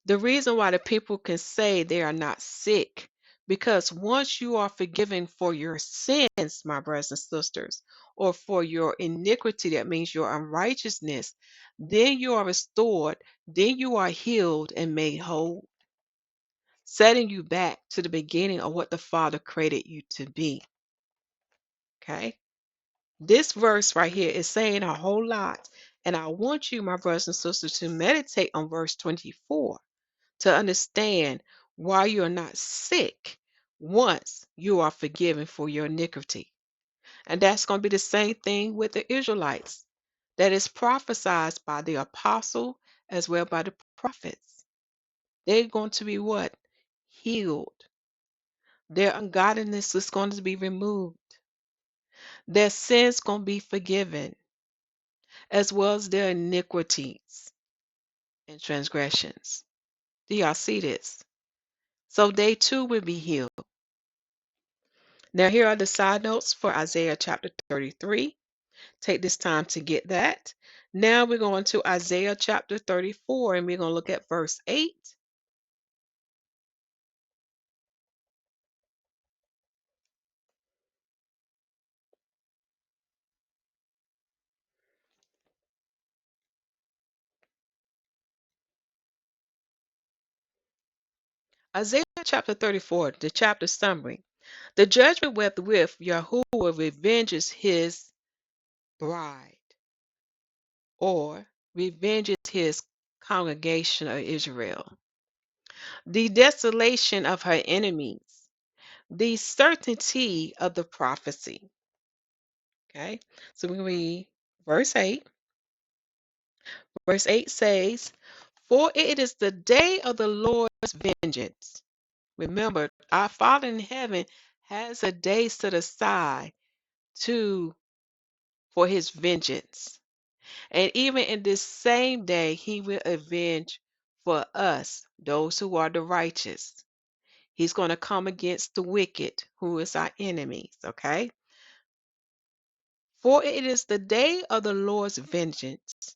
S1: The reason why the people can say they are not sick, because once you are forgiven for your sins, my brothers and sisters, or for your iniquity, that means your unrighteousness, then you are restored, then you are healed and made whole, setting you back to the beginning of what the Father created you to be. Okay? This verse right here is saying a whole lot. And I want you, my brothers and sisters, to meditate on verse 24 to understand why you're not sick once you are forgiven for your iniquity. And that's going to be the same thing with the Israelites that is prophesied by the apostle as well by the prophets. They're going to be what? Healed. Their ungodliness is going to be removed. Their sins going to be forgiven, as well as their iniquities and transgressions. Do y'all see this? So they too will be healed. Now, here are the side notes for Isaiah chapter 33. Take this time to get that. Now we're going to Isaiah chapter 34, and we're going to look at verse 8. Isaiah chapter 34, the chapter summary. The judgment wherewith YAHUWAH revenges his bride, or revenges his congregation of Israel. The desolation of her enemies, the certainty of the prophecy. Okay, so we read verse 8. Verse 8 says, for it is the day of the Lord's vengeance. Remember, our Father in heaven has a day set aside to for his vengeance. And even in this same day, he will avenge for us, those who are the righteous. He's going to come against the wicked, who is our enemies, okay? For it is the day of the Lord's vengeance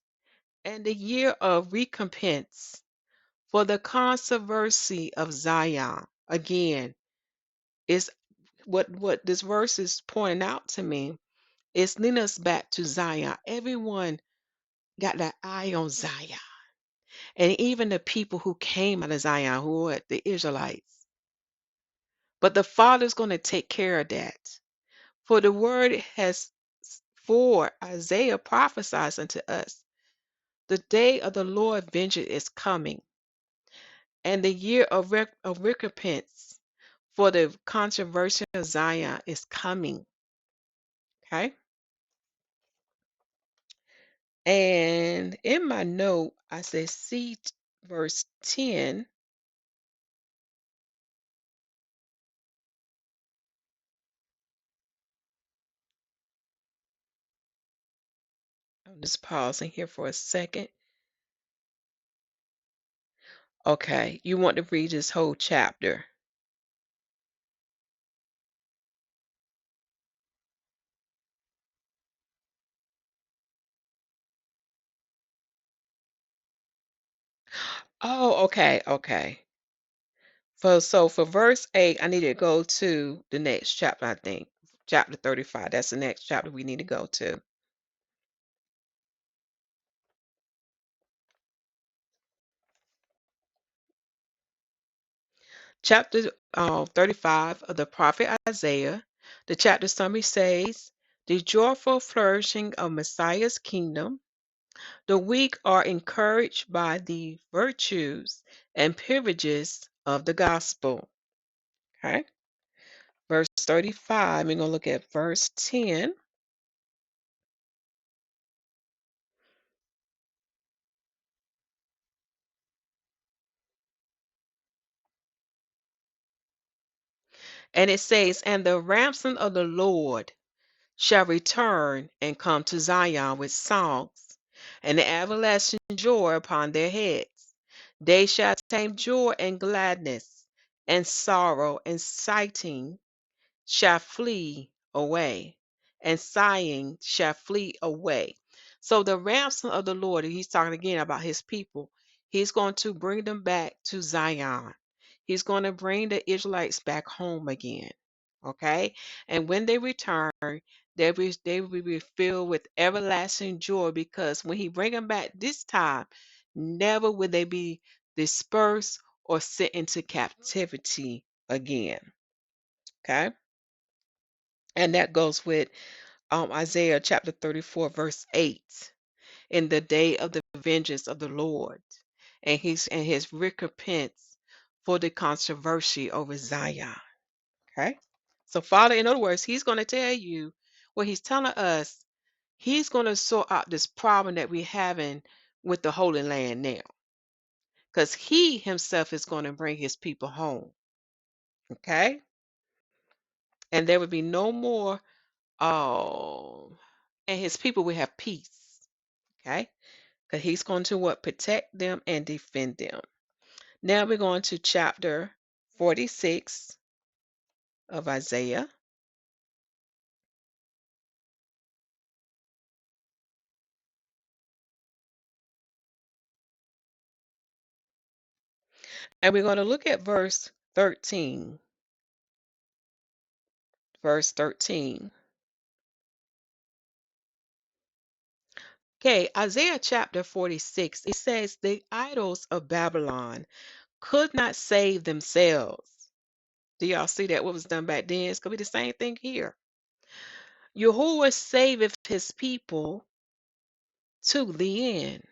S1: and the year of recompense for the controversy of Zion. Again, is what this verse is pointing out to me It's leading us back to Zion. Everyone got that eye on Zion. And even the people who came out of Zion, who were the Israelites. But the Father's going to take care of that. For the word has, for Isaiah prophesies unto us, the day of the Lord vengeance is coming, and the year of recompense for the controversy of Zion is coming. Okay? And in my note, I said, see verse 10. I'm just pausing here for a second. Okay, you want to read this whole chapter. Oh, okay, okay. So for verse 8, I need to go to the next chapter, I think. Chapter 35. That's the next chapter we need to go to. Chapter 35 of the prophet Isaiah. The chapter summary says, the joyful flourishing of Messiah's kingdom. The weak are encouraged by the virtues and privileges of the gospel. Okay. Verse 35, we're going to look at verse 10. And it says, and the ransom of the Lord shall return and come to Zion with songs, and the everlasting joy upon their heads. They shall take joy and gladness, and sorrow and sighing shall flee away, and sighing shall flee away. So the ransom of the Lord, and he's talking again about his people, he's going to bring them back to Zion. He's going to bring the Israelites back home again. Okay? And when they return, they will be filled with everlasting joy, because when he bring them back this time, never will they be dispersed or sent into captivity again. Okay? And that goes with Isaiah chapter 34, verse 8. In the day of the vengeance of the Lord, and his recompense for the controversy over Zion. Okay? So, Father, in other words, he's going to tell you what he's telling us. He's going to sort out this problem that we're having with the Holy Land now. Because he himself is going to bring his people home. Okay? And there will be no more, oh, and his people will have peace. Okay? Because he's going to what? Protect them and defend them. Now we're going to chapter 46 of Isaiah. And we're going to look at verse 13. Verse 13. Okay, Isaiah chapter 46, it says, the idols of Babylon could not save themselves. Do y'all see that? What was done back then? It's going to be the same thing here. YAHUWAH saveth his people to the end.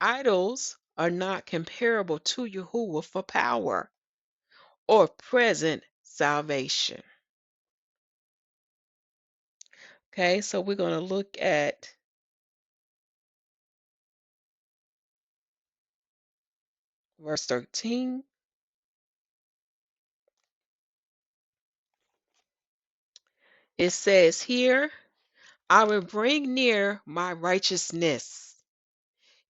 S1: Idols are not comparable to YAHUWAH for power or present salvation. Okay, so we're going to look at verse 13. It says here, I will bring near my righteousness.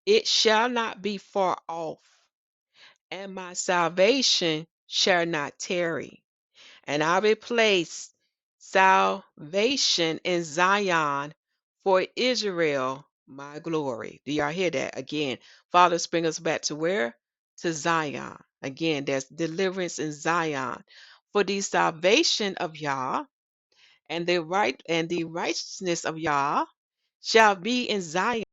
S1: It shall not be far off, and my salvation shall not tarry. And I will place salvation in Zion for Israel, my glory. Do y'all hear that? Again, Father, bring us back to where? To Zion. Again, there's deliverance in Zion for the salvation of Yah and the righteousness of Yah shall be in Zion,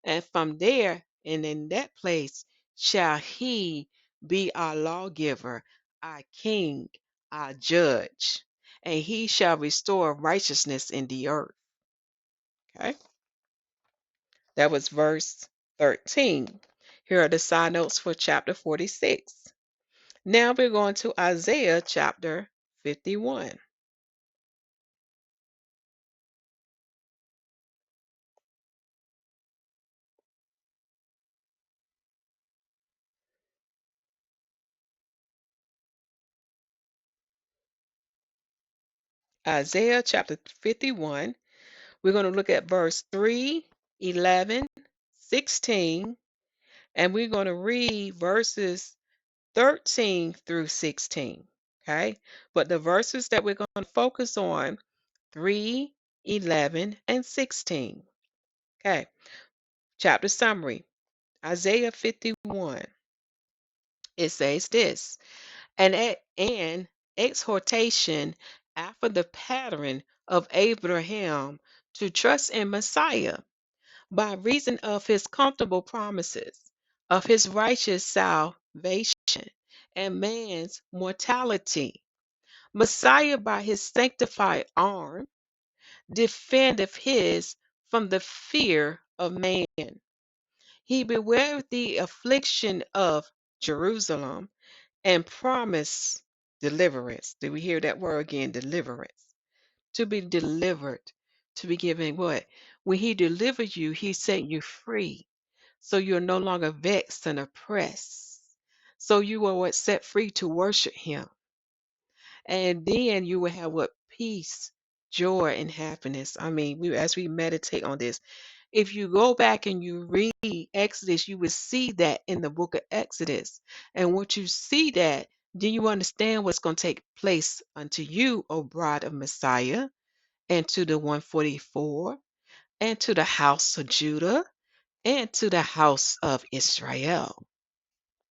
S1: and from there and in that place shall he be our lawgiver, our king, our judge, and he shall restore righteousness in the earth. Okay, that was verse 13. Here are the side notes for chapter 46. Now we're going to Isaiah chapter 51. Isaiah chapter 51. We're going to look at verse 3, 11, 16, and we're going to read verses 13 through 16. Okay? But the verses that we're going to focus on 3, 11, and 16. Okay. Chapter summary. Isaiah 51. It says this, an exhortation after the pattern of Abraham to trust in Messiah by reason of his comfortable promises, of his righteous salvation, and man's mortality. Messiah by his sanctified arm defendeth his from the fear of man. He bewared the affliction of Jerusalem and promised deliverance. Did we hear that word again? Deliverance. To be delivered, to be given what? When he delivered you, he set you free. So you're no longer vexed and oppressed. So you are what set free to worship him. And then you will have what peace, joy, and happiness. I mean, as we meditate on this, if you go back and you read Exodus, you will see that in the book of Exodus. And once you see that, then you understand what's going to take place unto you, O bride of Messiah, and to the 144, and to the house of Judah, and to the house of Israel.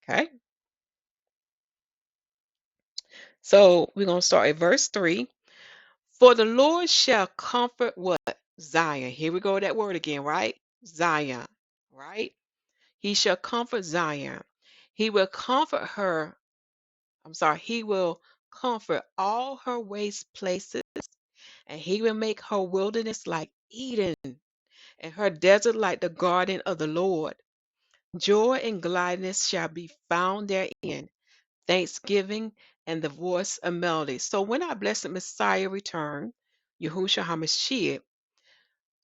S1: Okay? So we're going to start at verse 3. For the Lord shall comfort what? Zion. Here we go with that word again, right? Zion, right? He shall comfort Zion. He will comfort her. He will comfort all her waste places, and he will make her wilderness like Eden, and her desert like the garden of the Lord. Joy and gladness shall be found therein, thanksgiving and the voice of melody. So when our blessed Messiah return, Yahusha HaMashiach,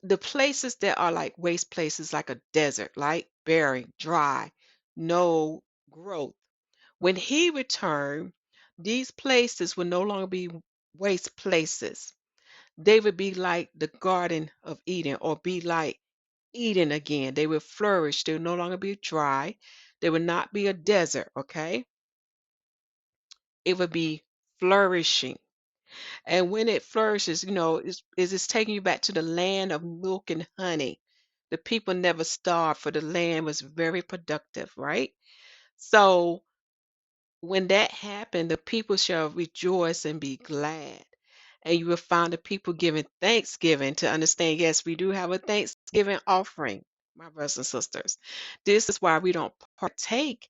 S1: the places that are like waste places, like a desert, like barren, dry, no growth. When he returned, these places will no longer be waste places. They would be like the Garden of Eden, or be like Eden again. They will flourish. They will no longer be dry. They will not be a desert, okay? It will be flourishing. And when it flourishes, it's taking you back to the land of milk and honey. The people never starved, for the land was very productive, right? So when that happened, the people shall rejoice and be glad. And you will find the people giving thanksgiving, to understand, yes, we do have a Thanksgiving offering, my brothers and sisters. This is why we don't partake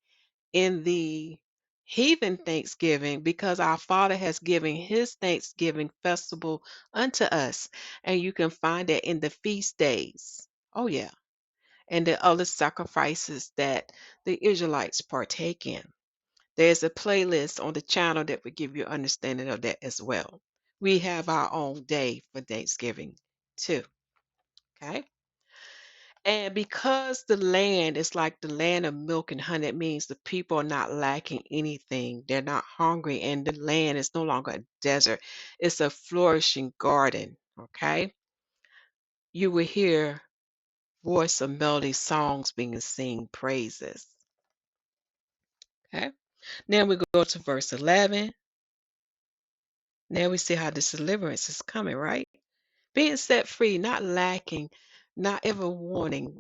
S1: in the heathen Thanksgiving, because our Father has given his Thanksgiving festival unto us. And you can find it in the feast days. Oh, yeah. And the other sacrifices that the Israelites partake in. There's a playlist on the channel that will give you understanding of that as well. We have our own day for Thanksgiving too. Okay. And because the land is like the land of milk and honey, it means the people are not lacking anything. They're not hungry, and the land is no longer a desert. It's a flourishing garden. Okay. You will hear voice of melody songs being sing praises. Okay. Now we go to verse 11. Now we see how this deliverance is coming, right? Being set free, not lacking, not ever wanting,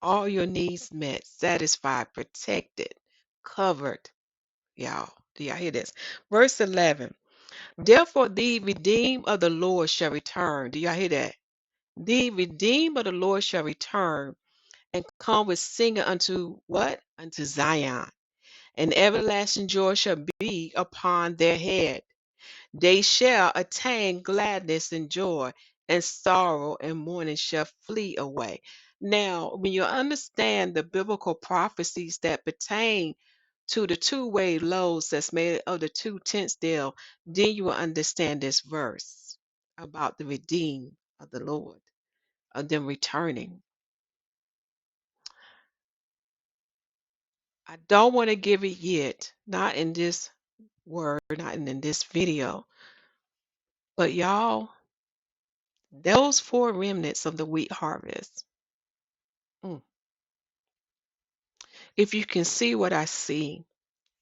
S1: all your needs met, satisfied, protected, covered. Y'all, do y'all hear this? Verse 11. Therefore, the redeemed of the Lord shall return. Do y'all hear that? The redeemed of the Lord shall return and come with singing unto what? Unto Zion. And everlasting joy shall be upon their head. They shall attain gladness and joy, and sorrow and mourning shall flee away. Now, when you understand the biblical prophecies that pertain to the two-way loaves that's made of the two tenths deal, then you will understand this verse about the redeemed of the Lord, of them returning. I don't want to give it yet, not in this word, not in this video, but y'all, those four remnants of the wheat harvest, mm, if you can see what I see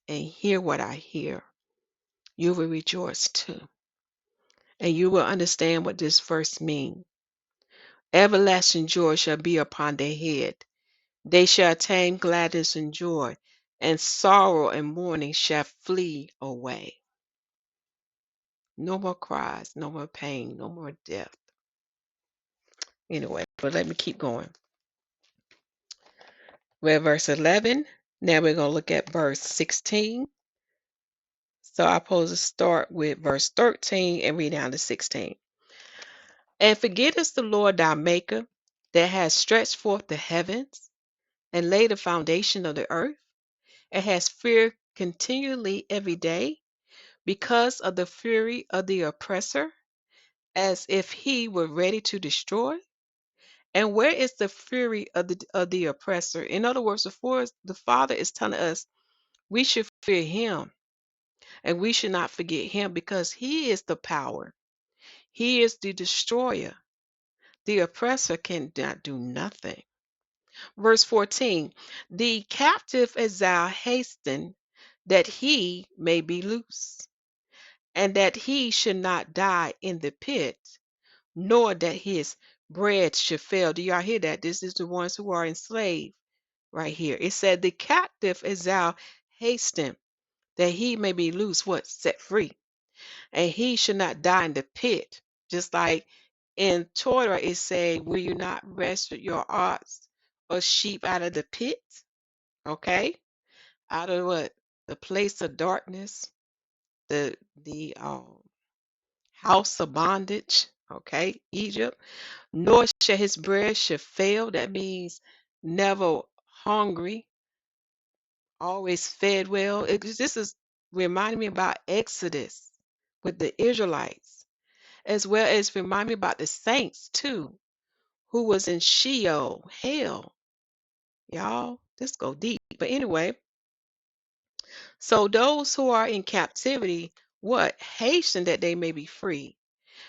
S1: and hear what I hear, you will rejoice too. And you will understand what this verse means. Everlasting joy shall be upon their head. They shall attain gladness and joy, and sorrow and mourning shall flee away. No more cries, no more pain, no more death. Anyway, but let me keep going. We're at verse 11. Now we're going to look at verse 16. So I'm supposed to start with verse 13 and read down to 16. And forgettest the Lord thy Maker, that has stretched forth the heavens, and laid the foundation of the earth, and has feared continually every day, because of the fury of the oppressor, as if he were ready to destroy? And where is the fury of the oppressor? In other words, the Father is telling us we should fear him, and we should not forget him, because he is the power. He is the destroyer. The oppressor cannot do nothing. Verse 14, the captive exile hasten, that he may be loose, and that he should not die in the pit, nor that his bread should fail. Do y'all hear that? This is the ones who are enslaved right here. It said the captive exile hasten, that he may be loose, what? Set free. And he should not die in the pit. Just like in Torah it say, will you not rescue your ox or sheep out of the pit? Okay? Out of what? The place of darkness, the house of bondage, okay, Egypt. Nor shall his bread should fail. That means never hungry, always fed well. This is reminding me about Exodus with the Israelites, as well as remind me about the saints too, who was in Sheol, hell. Y'all, this go deep. But anyway, so those who are in captivity, what? Hasten that they may be free,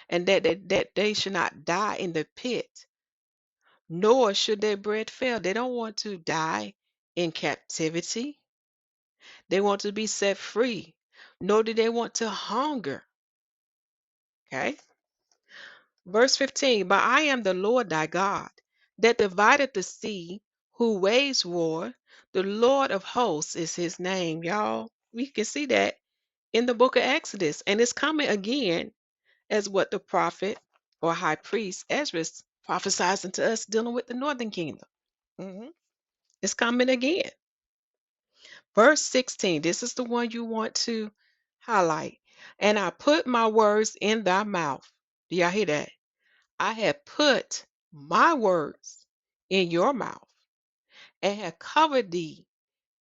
S1: and that they should not die in the pit, nor should their bread fail. They don't want to die in captivity. They want to be set free, nor do they want to hunger. Okay. Verse 15, but I am the Lord thy God, that divideth the sea, who weighs war. The Lord of hosts is his name, y'all. We can see that in the book of Exodus, and it's coming again as what the prophet or high priest Ezra prophesies to us dealing with the northern kingdom. Mhm. It's coming again. Verse 16, this is the one you want to highlight. And I put my words in thy mouth. Do y'all hear that? I have put my words in your mouth, and have covered thee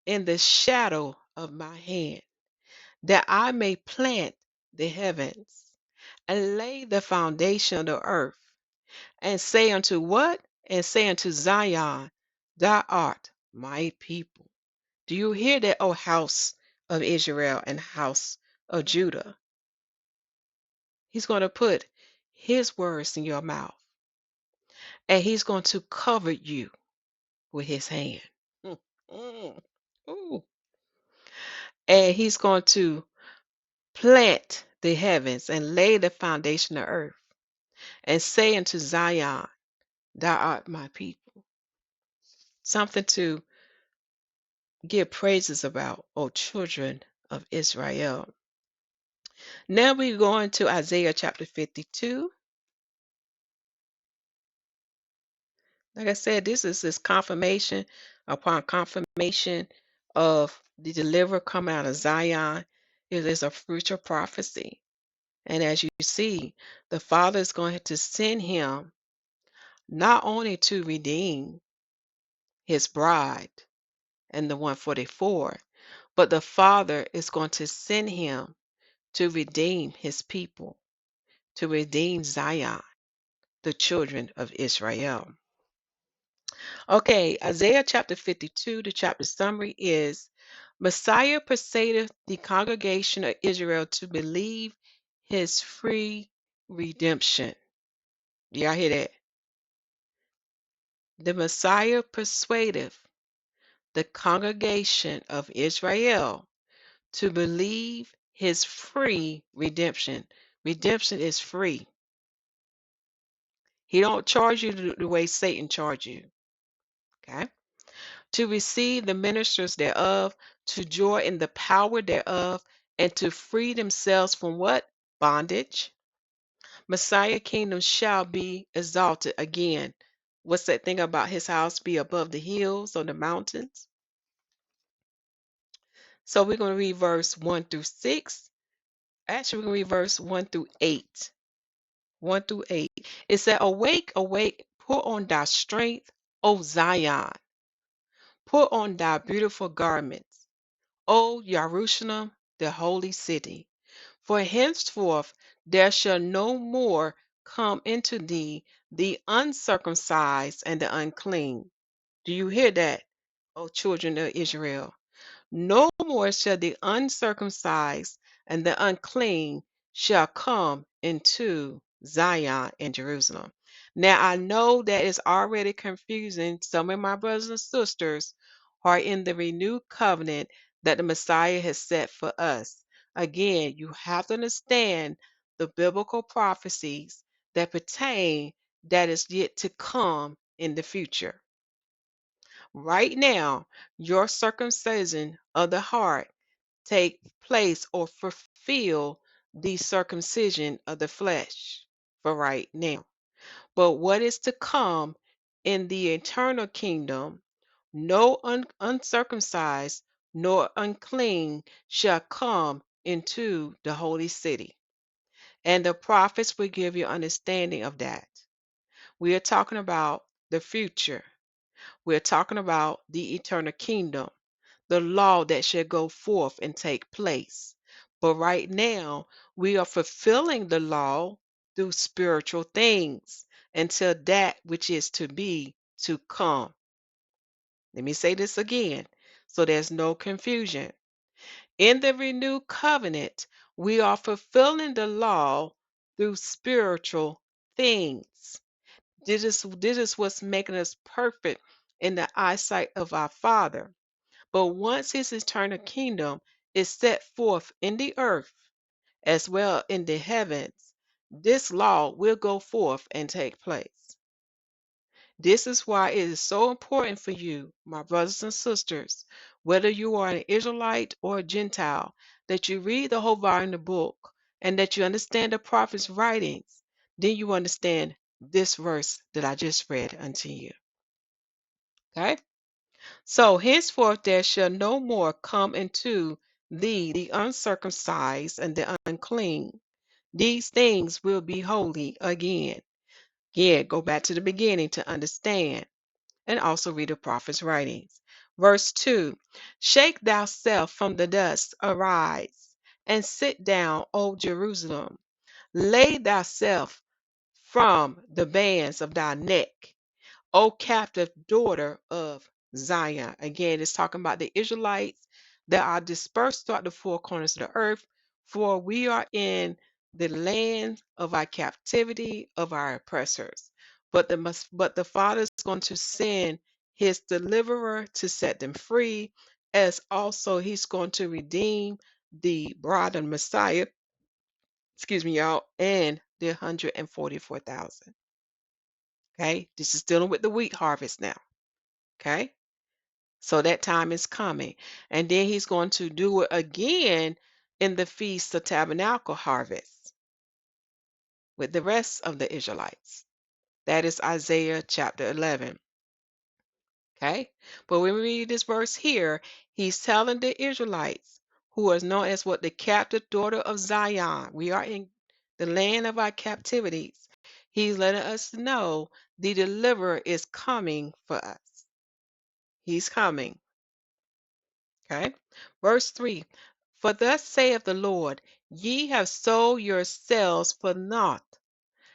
S1: in the shadow of my hand, that I may plant the heavens and lay the foundation of the earth, and say unto what? And say unto Zion, thou art my people. Do you hear that, O house of Israel and house of Judah? He's going to put his words in your mouth, and he's going to cover you with his hand. Mm, mm, ooh. And he's going to plant the heavens and lay the foundation of earth, and say unto Zion, thou art my people. Something to give praises about, O children of Israel. Now we're going to Isaiah chapter 52. Like I said, this confirmation upon confirmation of the deliverer coming out of Zion. It is a future prophecy. And as you see, the Father is going to send him not only to redeem his bride and the 144, but the Father is going to send him to redeem his people, to redeem Zion, the children of Israel. Okay, Isaiah chapter 52, the chapter summary is Messiah persuadeth the congregation of Israel to believe his free redemption. Y'all hear that? The Messiah persuadeth the congregation of Israel to believe his free redemption. Redemption is free. He don't charge you the way Satan charge you. Okay? To receive the ministers thereof, to joy in the power thereof, and to free themselves from what? Bondage. Messiah kingdom shall be exalted again. What's that thing about his house be above the hills or the mountains? So we're going to read verse 1 through 6. Actually, we're going to read verse 1 through 8. 1 through 8. It said, Awake, awake, put on thy strength, O Zion. Put on thy beautiful garments, O Jerusalem, the holy city. For henceforth there shall no more come into thee the uncircumcised and the unclean. Do you hear that, O children of Israel? No more shall the uncircumcised and the unclean shall come into Zion and Jerusalem. Now I know that is already confusing some of my brothers and sisters who are in the renewed covenant that the Messiah has set for us. Again, you have to understand the biblical prophecies that pertain that is yet to come in the future. Right now, your circumcision of the heart take place or fulfill the circumcision of the flesh for right now. But what is to come in the eternal kingdom, no uncircumcised nor unclean shall come into the holy city. And the prophets will give you understanding of that. We are talking about the future. We're talking about the eternal kingdom, the law that shall go forth and take place. But right now, we are fulfilling the law through spiritual things until that which is to be to come. Let me say this again so there's no confusion. In the renewed covenant, we are fulfilling the law through spiritual things. This is what's making us perfect in the eyesight of our Father. But once his eternal kingdom is set forth in the earth as well in the heavens, this law will go forth and take place. This is why it is so important for you, my brothers and sisters, whether you are an Israelite or a Gentile, that you read the whole volume of the book and that you understand the prophet's writings. Then you understand this verse that I just read unto you. Okay? So henceforth there shall no more come into thee the uncircumcised and the unclean. These things will be holy again. Again, go back to the beginning to understand and also read the prophet's writings. Verse 2 Shake thyself from the dust, arise, and sit down, O Jerusalem. Lay thyself from the bands of thy neck, O captive daughter of Zion. Again, it's talking about the Israelites that are dispersed throughout the four corners of the earth, for we are in the land of our captivity, of our oppressors. But the Father is going to send his deliverer to set them free, as also he's going to redeem the bride of Messiah, excuse me, y'all, and the 144,000. Okay, this is dealing with the wheat harvest now. Okay. So that time is coming. And then he's going to do it again in the Feast of Tabernacle harvest with the rest of the Israelites. That is Isaiah chapter 11. Okay? But when we read this verse here, he's telling the Israelites, who is known as what the captive daughter of Zion. We are in the land of our captivities. He's letting us know the deliverer is coming for us. He's coming. Okay? Verse 3. For thus saith the Lord, ye have sold yourselves for naught,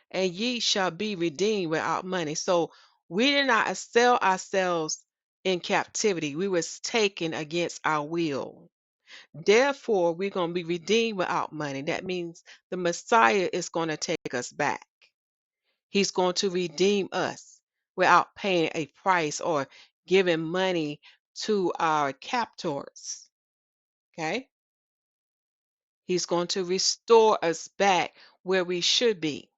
S1: and ye shall be redeemed without money. So we did not sell ourselves in captivity. We was taken against our will. Therefore, we're going to be redeemed without money. That means the Messiah is going to take us back. He's going to redeem us without paying a price or giving money to our captors. Okay? He's going to restore us back where we should be.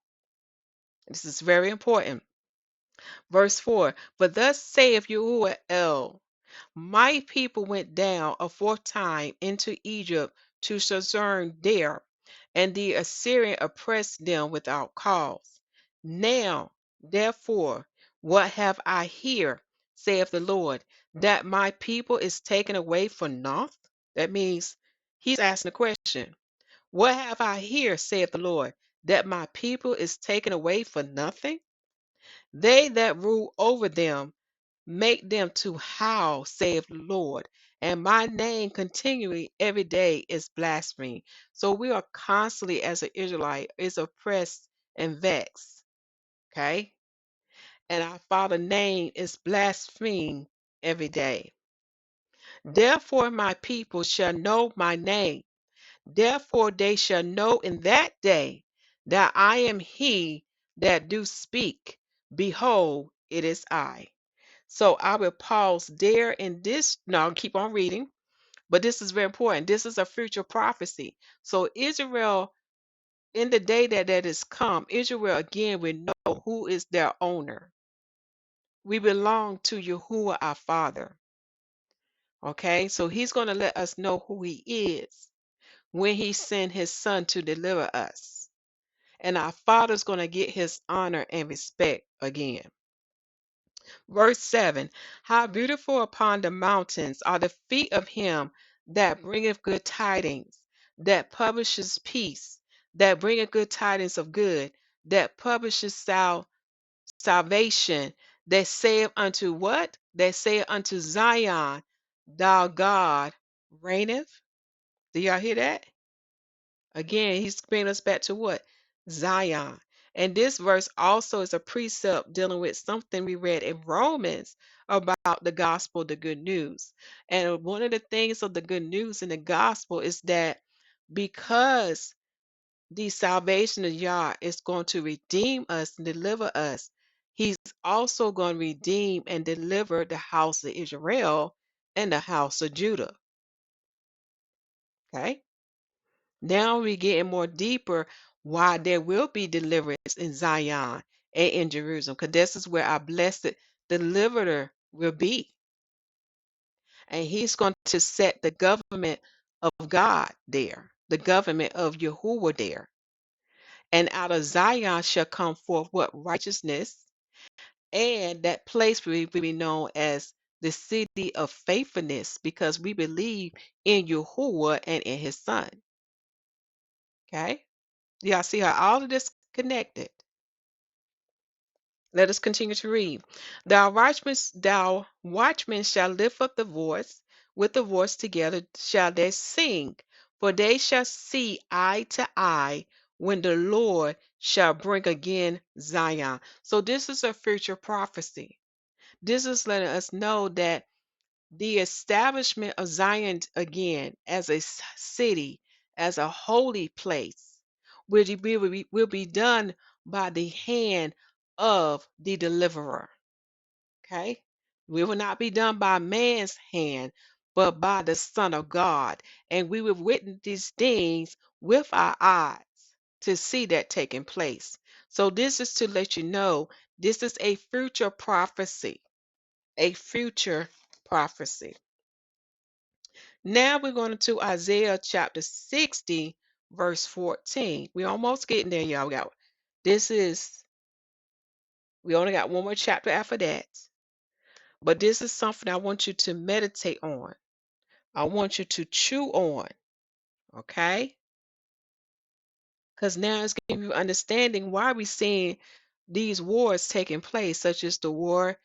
S1: This is very important. Verse 4. But thus saith YAHUWAH, my people went down aforetime into Egypt to sojourn there, and the Assyrian oppressed them without cause. Now, therefore, what have I here, saith the Lord, that my people is taken away for naught? That means he's asking a question. What have I here, saith the Lord, that my people is taken away for nothing? They that rule over them make them to howl, saith the Lord, and my name continually every day is blasphemed. So we are constantly, as an Israelite, is oppressed and vexed. Okay? And our Father's name is blasphemed every day. Therefore my people shall know my name. Therefore they shall know in that day that I am he that do speak. Behold, it is I. So I will pause there in this. Now keep on reading, but this is very important. This is a future prophecy. So Israel, in the day that is come, Israel again will know who is their owner. We belong to Yahuwah our Father. Okay, so he's going to let us know who he is when he sent his son to deliver us. And our Father's going to get his honor and respect again. Verse 7. How beautiful upon the mountains are the feet of him that bringeth good tidings, that publishes peace, that bringeth good tidings of good, that publishes salvation, that saith unto what? That saith unto Zion, thou God reigneth. Do y'all hear that? Again, he's bringing us back to what? Zion. And this verse also is a precept dealing with something we read in Romans about the gospel, the good news. And one of the things of the good news in the gospel is that because the salvation of Yah is going to redeem us and deliver us, he's also going to redeem and deliver the house of Israel and the house of Judah. Okay? Now we're getting more deeper why there will be deliverance in Zion and in Jerusalem, because this is where our blessed deliverer will be. And he's going to set the government of God there, the government of Yahuwah there. And out of Zion shall come forth what? Righteousness. And that place will be known as the city of faithfulness, because we believe in Yahuwah and in his son. Okay? Y'all see how all of this connected. Let us continue to read. Thou watchmen shall lift up the voice, with the voice together shall they sing, for they shall see eye to eye when the Lord shall bring again Zion. So this is a future prophecy. This is letting us know that the establishment of Zion again as a city, as a holy place, will be done by the hand of the deliverer. Okay? We will not be done by man's hand, but by the Son of God. And we will witness these things with our eyes to see that taking place. So this is to let you know this is a future prophecy. A future prophecy. Now we're going to Isaiah chapter 60, verse 14. We're almost getting there, y'all. This is, we only got one more chapter after that. But this is something I want you to meditate on. I want you to chew on, okay? Because now it's giving you understanding why we're seeing these wars taking place, such as the war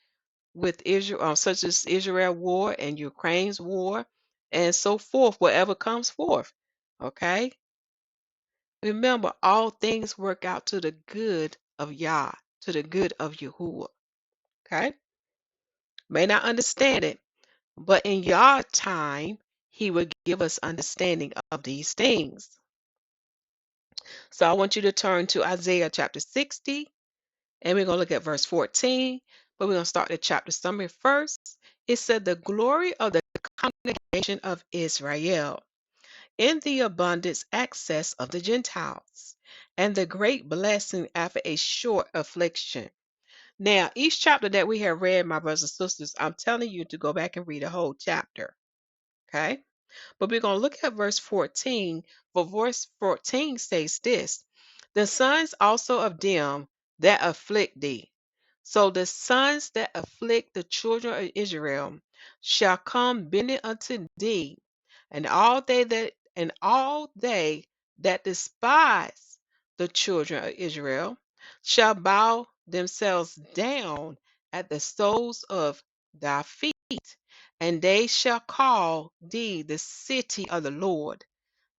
S1: with Israel, such as Israel war and Ukraine's war, and so forth, whatever comes forth. Okay? Remember, all things work out to the good of Yah, to the good of Yahuwah. Okay? May not understand it, but in Yah time, He will give us understanding of these things. So I want you to turn to Isaiah chapter 60, and we're going to look at verse 14, but we're going to start the chapter summary first. It said, "The glory of the congregation of Israel, in the abundance access of the Gentiles, and the great blessing after a short affliction." Now, each chapter that we have read, my brothers and sisters, I'm telling you to go back and read a whole chapter. Okay? But we're going to look at verse 14. For verse 14 says this: "The sons also of them that afflict thee." So the sons that afflict the children of Israel shall come bending unto thee, and all they that despise the children of Israel shall bow themselves down at the soles of thy feet, and they shall call thee the city of the Lord,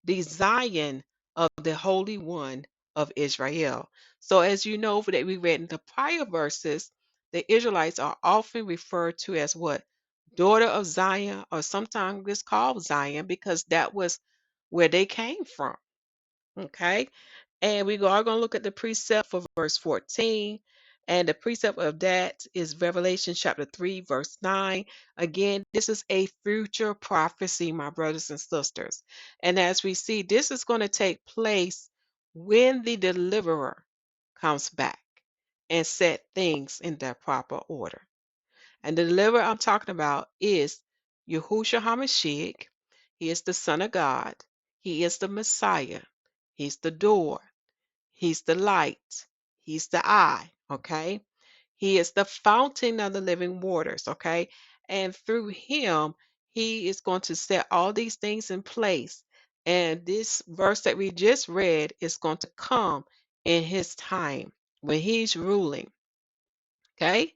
S1: the Zion of the Holy One of Israel. So, as you know, that we read in the prior verses, the Israelites are often referred to as what? Daughter of Zion, or sometimes it's called Zion because that was where they came from. Okay. And we are going to look at the precept for verse 14. And the precept of that is Revelation chapter 3, verse 9. Again, this is a future prophecy, my brothers and sisters. And as we see, this is going to take place when the deliverer comes back and set things in their proper order. And the deliverer I'm talking about is Yahusha HaMashiach. He is the Son of God. He is the Messiah. He's the door. He's the light. He's the eye. Okay. He is the fountain of the living waters. Okay. And through him, he is going to set all these things in place. And this verse that we just read is going to come in his time when he's ruling. Okay.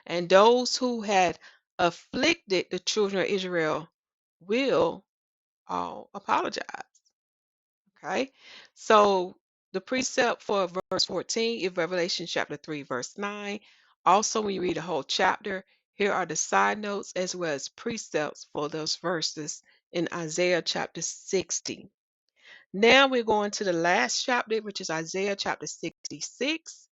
S1: And those who had afflicted the children of Israel will apologize. Okay. So the precept for verse 14 is Revelation chapter 3, verse 9. Also, when you read the whole chapter, here are the side notes as well as precepts for those verses in Isaiah chapter 60. Now we're going to the last chapter, which is Isaiah chapter 66.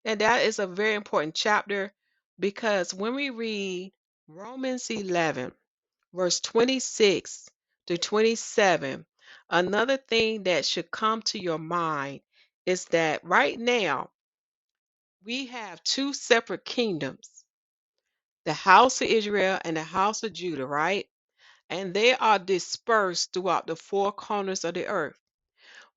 S1: And that is a very important chapter because when we read Romans 11, verse 26 to 27, another thing that should come to your mind is that right now we have two separate kingdoms, the house of Israel and the house of Judah, right? And they are dispersed throughout the four corners of the earth.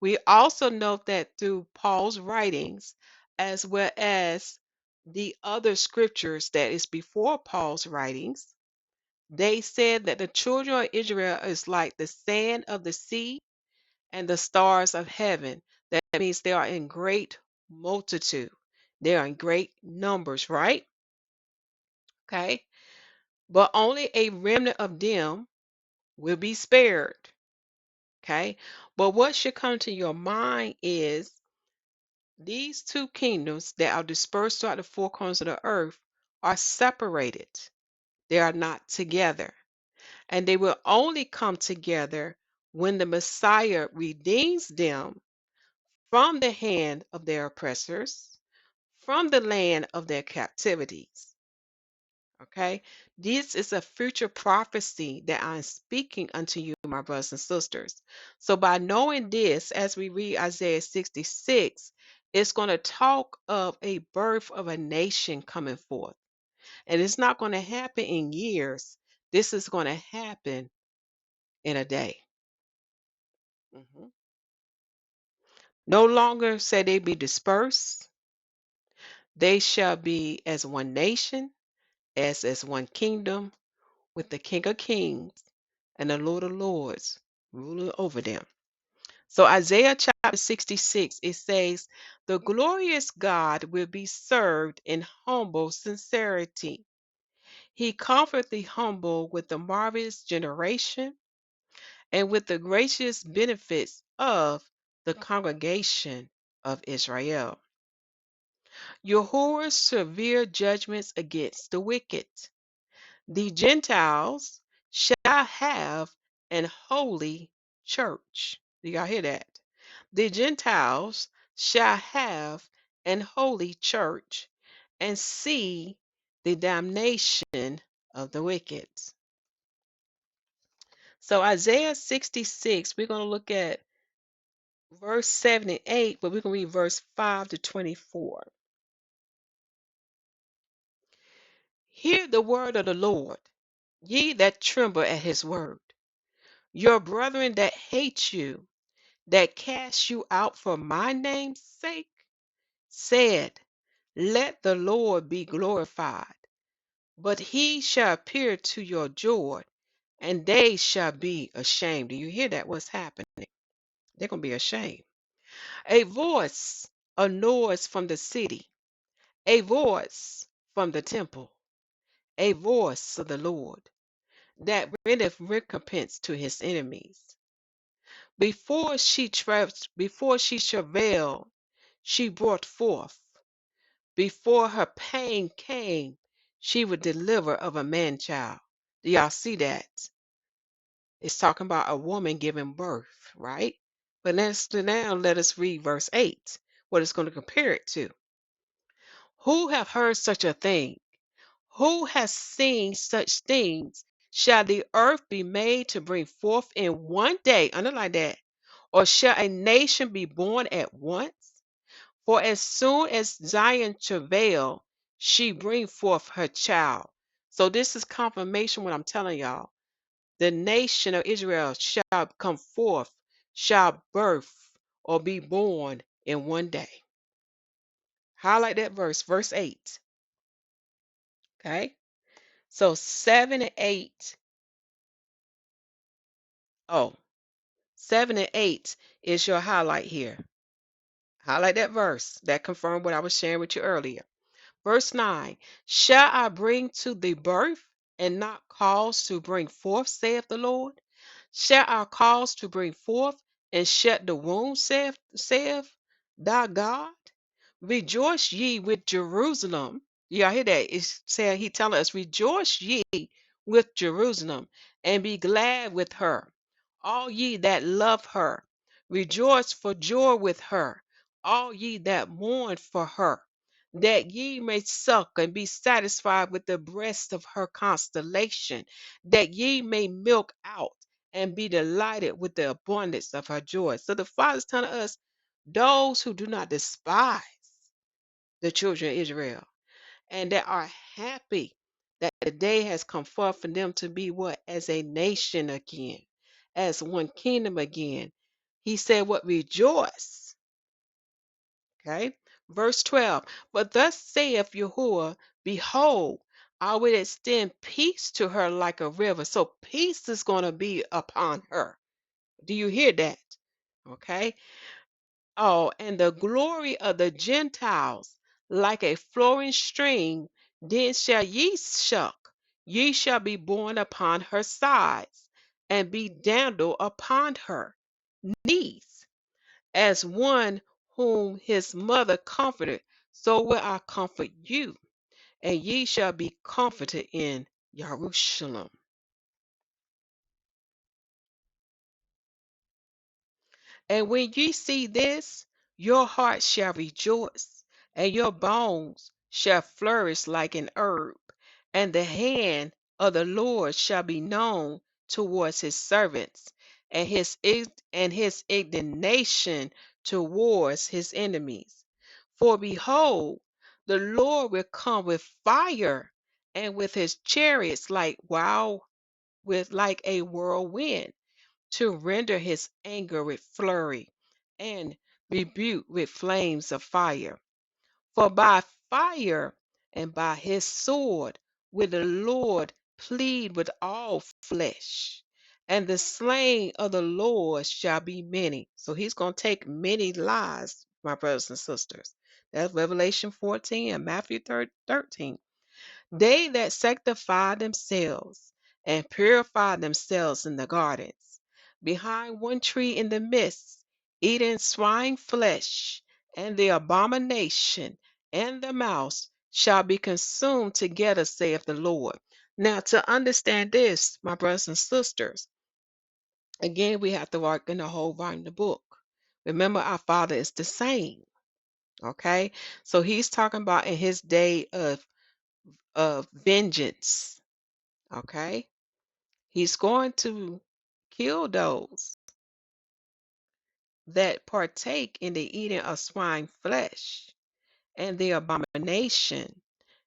S1: We also note that through Paul's writings, as well as the other scriptures that is before Paul's writings, they said that the children of Israel is like the sand of the sea and the stars of heaven. That means they are in great multitude. They are in great numbers, right? Okay. But only a remnant of them will be spared. Okay. But what should come to your mind is these two kingdoms that are dispersed throughout the four corners of the earth are separated. They are not together. And they will only come together when the Messiah redeems them from the hand of their oppressors, from the land of their captivities. Okay, this is a future prophecy that I'm speaking unto you, my brothers and sisters. So, by knowing this, as we read Isaiah 66, it's going to talk of a birth of a nation coming forth. And it's not going to happen in years, this is going to happen in a day. Mhm. No longer shall they be dispersed. They shall be as one nation, as one kingdom, with the King of Kings and the Lord of Lords ruling over them. So Isaiah chapter 66, it says, the glorious God will be served in humble sincerity. He comforted the humble with the marvelous generation and with the gracious benefits of the congregation of Israel. Yahuwah's severe judgments against the wicked. The Gentiles shall have an holy church. Do y'all hear that? The Gentiles shall have an holy church and see the damnation of the wicked. So Isaiah 66, we're going to look at verse 7 and 8, but we're going to read verse 5 to 24. Hear the word of the Lord, ye that tremble at his word. Your brethren that hate you, that cast you out for my name's sake, said, let the Lord be glorified. But he shall appear to your joy, and they shall be ashamed. Do you hear that? What's happening? They're going to be ashamed. A voice, a noise from the city, a voice from the temple, a voice of the Lord, that rendeth recompense to his enemies. Before she travailed, she brought forth. Before her pain came, she would deliver of a man child. Do y'all see that? It's talking about a woman giving birth, right? But now let us read verse 8, what it's going to compare it to. Who have heard such a thing? Who has seen such things? Shall the earth be made to bring forth in one day? Underline that. Or shall a nation be born at once? For as soon as Zion travail, she bring forth her child. So this is confirmation what I'm telling y'all. The nation of Israel shall come forth, shall birth or be born in one day. Highlight that verse, verse 8. Okay. So 7 and 8. Oh, 7 and 8 is your highlight here. Highlight that verse. That confirmed what I was sharing with you earlier. Verse 9, shall I bring to thee birth, and not cause to bring forth, saith the Lord? Shall I cause to bring forth, and shut the womb, saith thy God? Rejoice ye with Jerusalem. Y'all hear that? It's saying he telling us, rejoice ye with Jerusalem, and be glad with her. All ye that love her, rejoice for joy with her. All ye that mourn for her, that ye may suck and be satisfied with the breast of her constellation, that ye may milk out and be delighted with the abundance of her joy. So the Father's telling us, those who do not despise the children of Israel and that are happy that the day has come forth for them to be what? As a nation again, as one kingdom again. He said, what? Rejoice. Okay. Verse 12. But thus saith Yahuwah, behold, I will extend peace to her like a river. So peace is going to be upon her. Do you hear that? Okay. Oh, and the glory of the Gentiles like a flowing stream, then shall ye suck. Ye shall be borne upon her sides, and be dandled upon her knees, as one whom his mother comforted, so will I comfort you, and ye shall be comforted in Jerusalem. And when ye see this, your heart shall rejoice, and your bones shall flourish like an herb, and the hand of the Lord shall be known towards his servants, and his indignation towards his enemies. For behold, the Lord will come with fire, and with his chariots like a whirlwind, to render his anger with fury, and rebuke with flames of fire. For by fire and by his sword will the Lord plead with all flesh, and the slain of the Lord shall be many. So he's going to take many lives, my brothers and sisters. That's Revelation 14 and Matthew 13. They that sanctify themselves and purify themselves in the gardens, behind one tree in the midst, eating swine flesh, and the abomination and the mouse shall be consumed together, saith the Lord. Now, to understand this, my brothers and sisters, again, we have to work in the whole volume of the book. Remember, our Father is the same. Okay, so he's talking about in his day of vengeance. Okay, he's going to kill those that partake in the eating of swine flesh and the abomination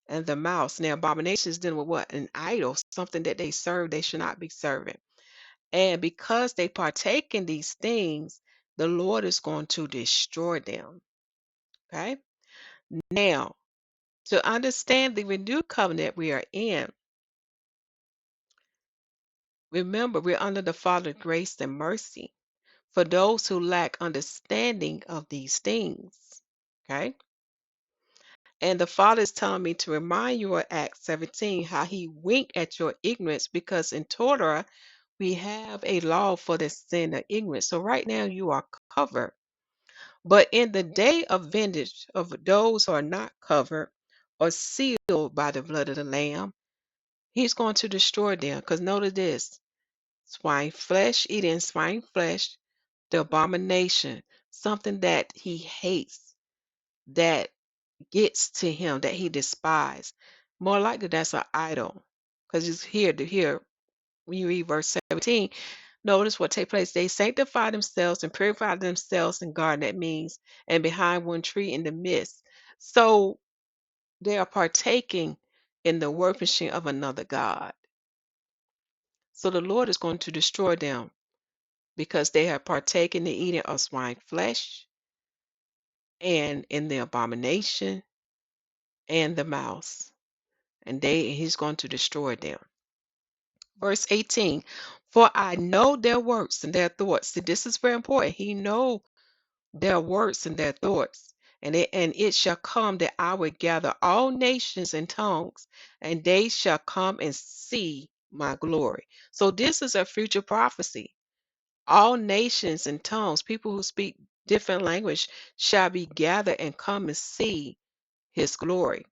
S1: and the mouse. Now, abomination is dealing with what? An idol, something that they serve, they should not be serving. And because they partake in these things, the Lord is going to destroy them. Okay, now to understand the renewed covenant we are in, remember we're under the Father's grace and mercy for those who lack understanding of these things. Okay. And the Father is telling me to remind you of Acts 17, how he winked at your ignorance, because in Torah we have a law for the sin of ignorance. So right now you are covered. But in the day of vengeance of those who are not covered or sealed by the blood of the Lamb, he's going to destroy them. Because notice this, swine flesh, eating swine flesh, the abomination, something that he hates, that gets to him, that he despises. More likely that's an idol. Because it's here, when you read verse 17, notice what take place. They sanctify themselves and purify themselves in garden. That means, and behind one tree in the midst. So they are partaking in the workmanship of another God. So the Lord is going to destroy them because they have partaken in the eating of swine flesh and in the abomination and the mouse. And he's going to destroy them. Verse 18, for I know their works and their thoughts. See, this is very important. He know their works and their thoughts. And it shall come that I will gather all nations and tongues, and they shall come and see my glory. So this is a future prophecy. All nations and tongues, people who speak different language, shall be gathered and come and see his glory.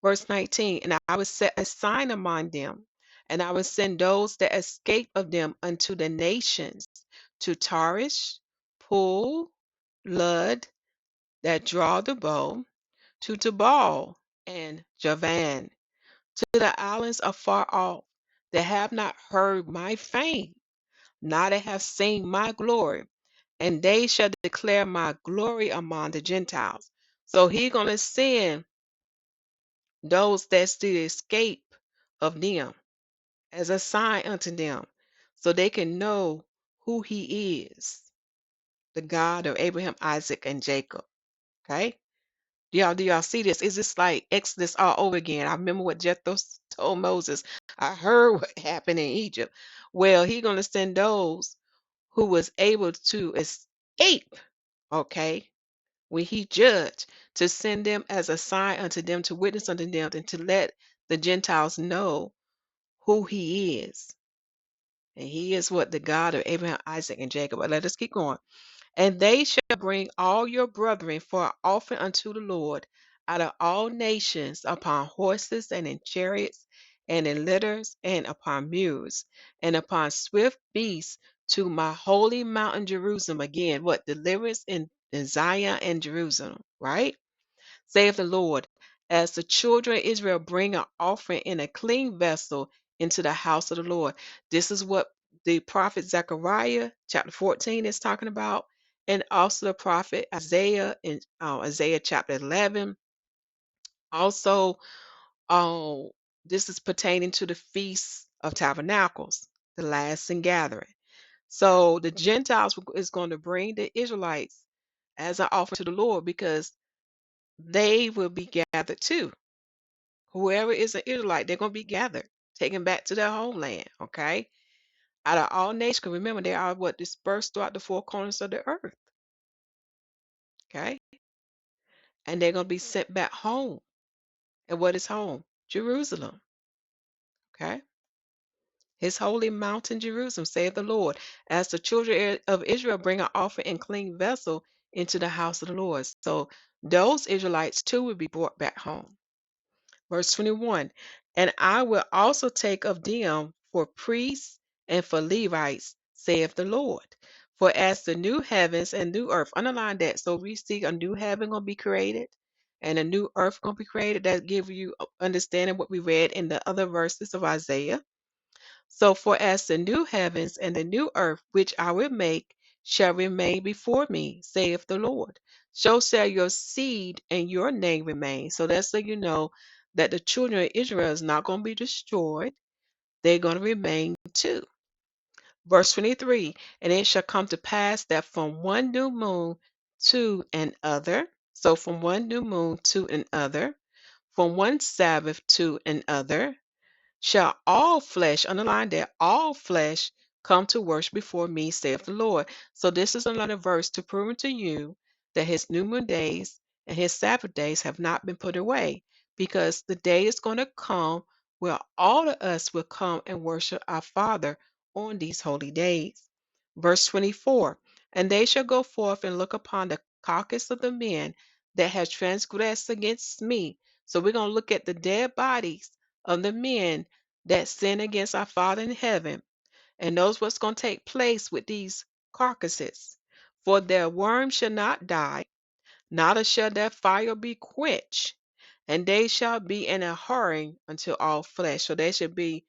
S1: Verse 19, and I will set a sign among them, and I will send those that escape of them unto the nations, to Tarish, Pool, Lud, that draw the bow, to Tubal and Javan, to the islands afar off, that have not heard my fame, neither have seen my glory, and they shall declare my glory among the Gentiles. So he's going to send those that still escape of them as a sign unto them, so they can know who he is, the God of Abraham, Isaac, and Jacob. Okay? Do y'all see this? Is this like Exodus all over again? I remember what Jethro told Moses. I heard what happened in Egypt. Well, he's going to send those who was able to escape, okay, when he judged, to send them as a sign unto them, to witness unto them, and to let the Gentiles know who he is. And he is what? The God of Abraham, Isaac, and Jacob. But let us keep going. And they shall bring all your brethren for an offering unto the Lord out of all nations, upon horses and in chariots and in litters and upon mules and upon swift beasts, to my holy mountain Jerusalem. Again, what? Deliverance in Zion and Jerusalem, right? Saith the Lord, as the children of Israel bring an offering in a clean vessel into the house of the Lord. This is what the prophet Zechariah, chapter 14, is talking about, and also the prophet Isaiah in Isaiah chapter 11. Also, um, this is pertaining to the Feast of Tabernacles, the last and gathering. So the Gentiles is going to bring the Israelites as an offering to the Lord because they will be gathered too. Whoever is an Israelite, they're going to be gathered, taken back to their homeland, okay? Out of all nations, 'cause remember, they are what dispersed throughout the four corners of the earth, okay? And they're going to be sent back home. And what is home? Jerusalem, okay? His holy mountain, Jerusalem, saith the Lord, as the children of Israel bring an offering in clean vessel into the house of the Lord. So those Israelites too will be brought back home. Verse 21, and I will also take of them for priests and for Levites, saith the Lord. For as the new heavens and new earth, underline that. So we see a new heaven going to be created and a new earth going to be created. That give you understanding what we read in the other verses of Isaiah. So for as the new heavens and the new earth which I will make shall remain before me, saith the Lord, so shall your seed and your name remain. So that's so you know that the children of Israel is not going to be destroyed. They're going to remain too. Verse 23, and it shall come to pass that from one new moon to another, so from one new moon to another, from one Sabbath to another, shall all flesh, underline that, all flesh come to worship before me, saith the Lord. So this is another verse to prove to you that his new moon days and his Sabbath days have not been put away, because the day is going to come where all of us will come and worship our Father on these holy days. Verse 24, and they shall go forth and look upon the carcass of the men that have transgressed against me. So we're going to look at the dead bodies of the men that sin against our Father in heaven, and knows what's going to take place with these carcasses. For their worm shall not die, neither shall their fire be quenched, and they shall be in a hurrying until all flesh. So they should be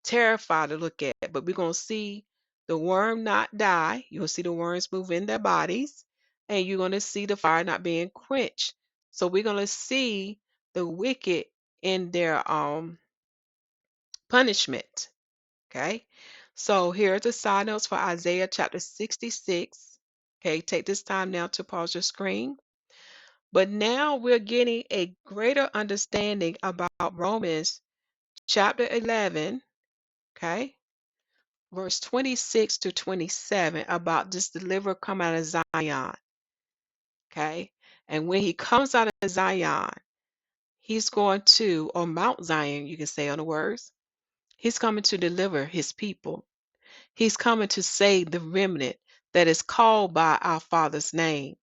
S1: terrified to look at. But we're going to see the worm not die. You'll see the worms move in their bodies, and you're going to see the fire not being quenched. So we're going to see the wicked in their punishment. Okay. So here are the side notes for Isaiah chapter 66. Okay, take this time now to pause your screen. But now we're getting a greater understanding about Romans chapter 11, okay, verse 26 to 27, about this deliverer come out of Zion, okay? And when he comes out of Zion, he's going to, or Mount Zion, you can say on the words, he's coming to deliver his people. He's coming to save the remnant that is called by our Father's name.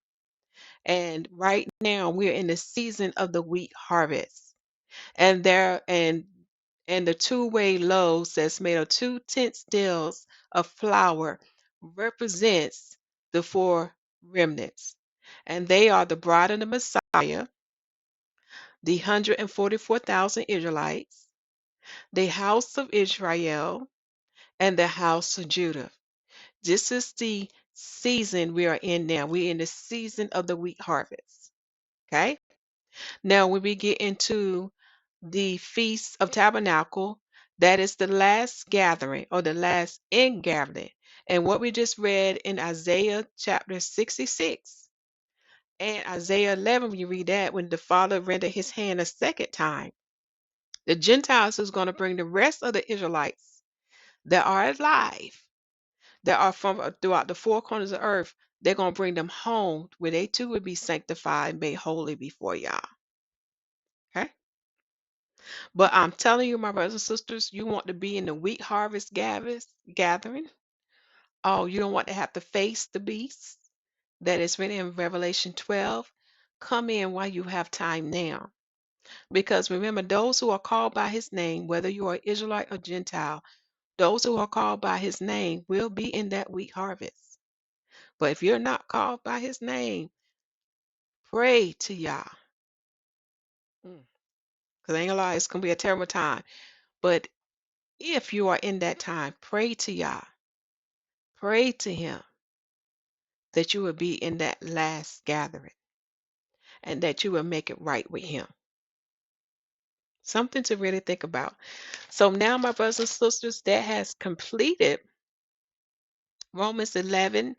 S1: And right now we're in the season of the wheat harvest. And there and the two-way loaves that's made of 2 tenths deals of flour represents the four remnants. And they are the bride of the Messiah, the 144,000 Israelites, the house of Israel, and the house of Judah. This is the season we are in now. We're in the season of the wheat harvest. Okay. Now, when we get into the Feast of Tabernacle, that is the last gathering or the last ingathering. And what we just read in Isaiah chapter 66 and Isaiah 11, when you read that, when the Father rendered his hand a second time, the Gentiles is going to bring the rest of the Israelites that are alive, that are from throughout the four corners of earth. They're going to bring them home where they too will be sanctified and made holy before Yah. Okay. But I'm telling you, my brothers and sisters, you want to be in the wheat harvest gathering. Oh, you don't want to have to face the beast that is written in Revelation 12. Come in while you have time now. Because remember, those who are called by his name, whether you are Israelite or Gentile, those who are called by his name will be in that wheat harvest. But if you're not called by his name, pray to Yah. Because I ain't gonna lie, it's gonna be a terrible time. But if you are in that time, pray to Yah. Pray to him that you will be in that last gathering and that you will make it right with him. Something to really think about. So now, my brothers and sisters, that has completed Romans 11.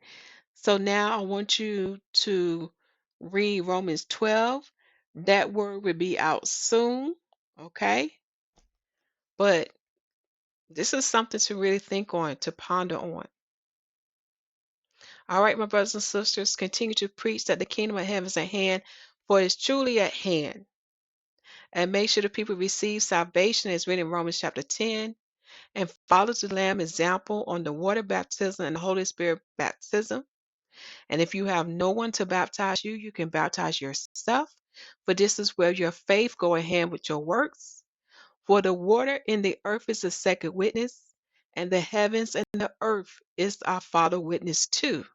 S1: So now I want you to read Romans 12. That word will be out soon, okay? But this is something to really think on, to ponder on. All right, my brothers and sisters, continue to preach that the kingdom of heaven is at hand, for it is truly at hand. And make sure the people receive salvation as written in Romans chapter 10, and follow the Lamb example on the water baptism and the Holy Spirit baptism. And if you have no one to baptize you, you can baptize yourself, for this is where your faith go in hand with your works. For the water in the earth is a second witness, and the heavens and the earth is our Father witness too.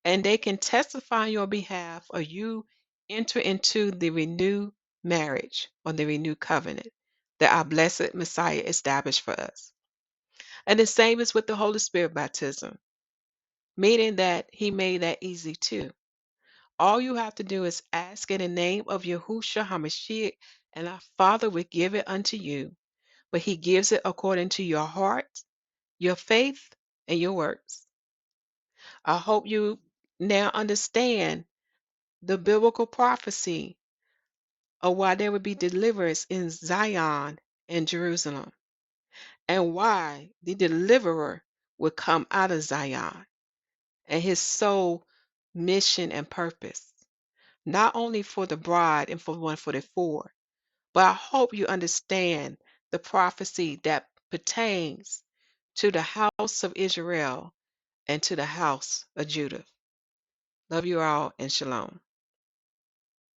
S1: And they can testify on your behalf, or you enter into the renewed marriage or the renewed covenant that our blessed Messiah established for us. And the same is with the Holy Spirit baptism, meaning that he made that easy too. All you have to do is ask in the name of Yahusha HaMashiach, and our Father will give it unto you. But he gives it according to your heart, your faith, and your works. I hope you now understand the biblical prophecy of why there would be deliverance in Zion and Jerusalem, and why the deliverer would come out of Zion, and his sole mission and purpose, not only for the bride and for 144, but I hope you understand the prophecy that pertains to the house of Israel and to the house of Judah. Love you all, and shalom.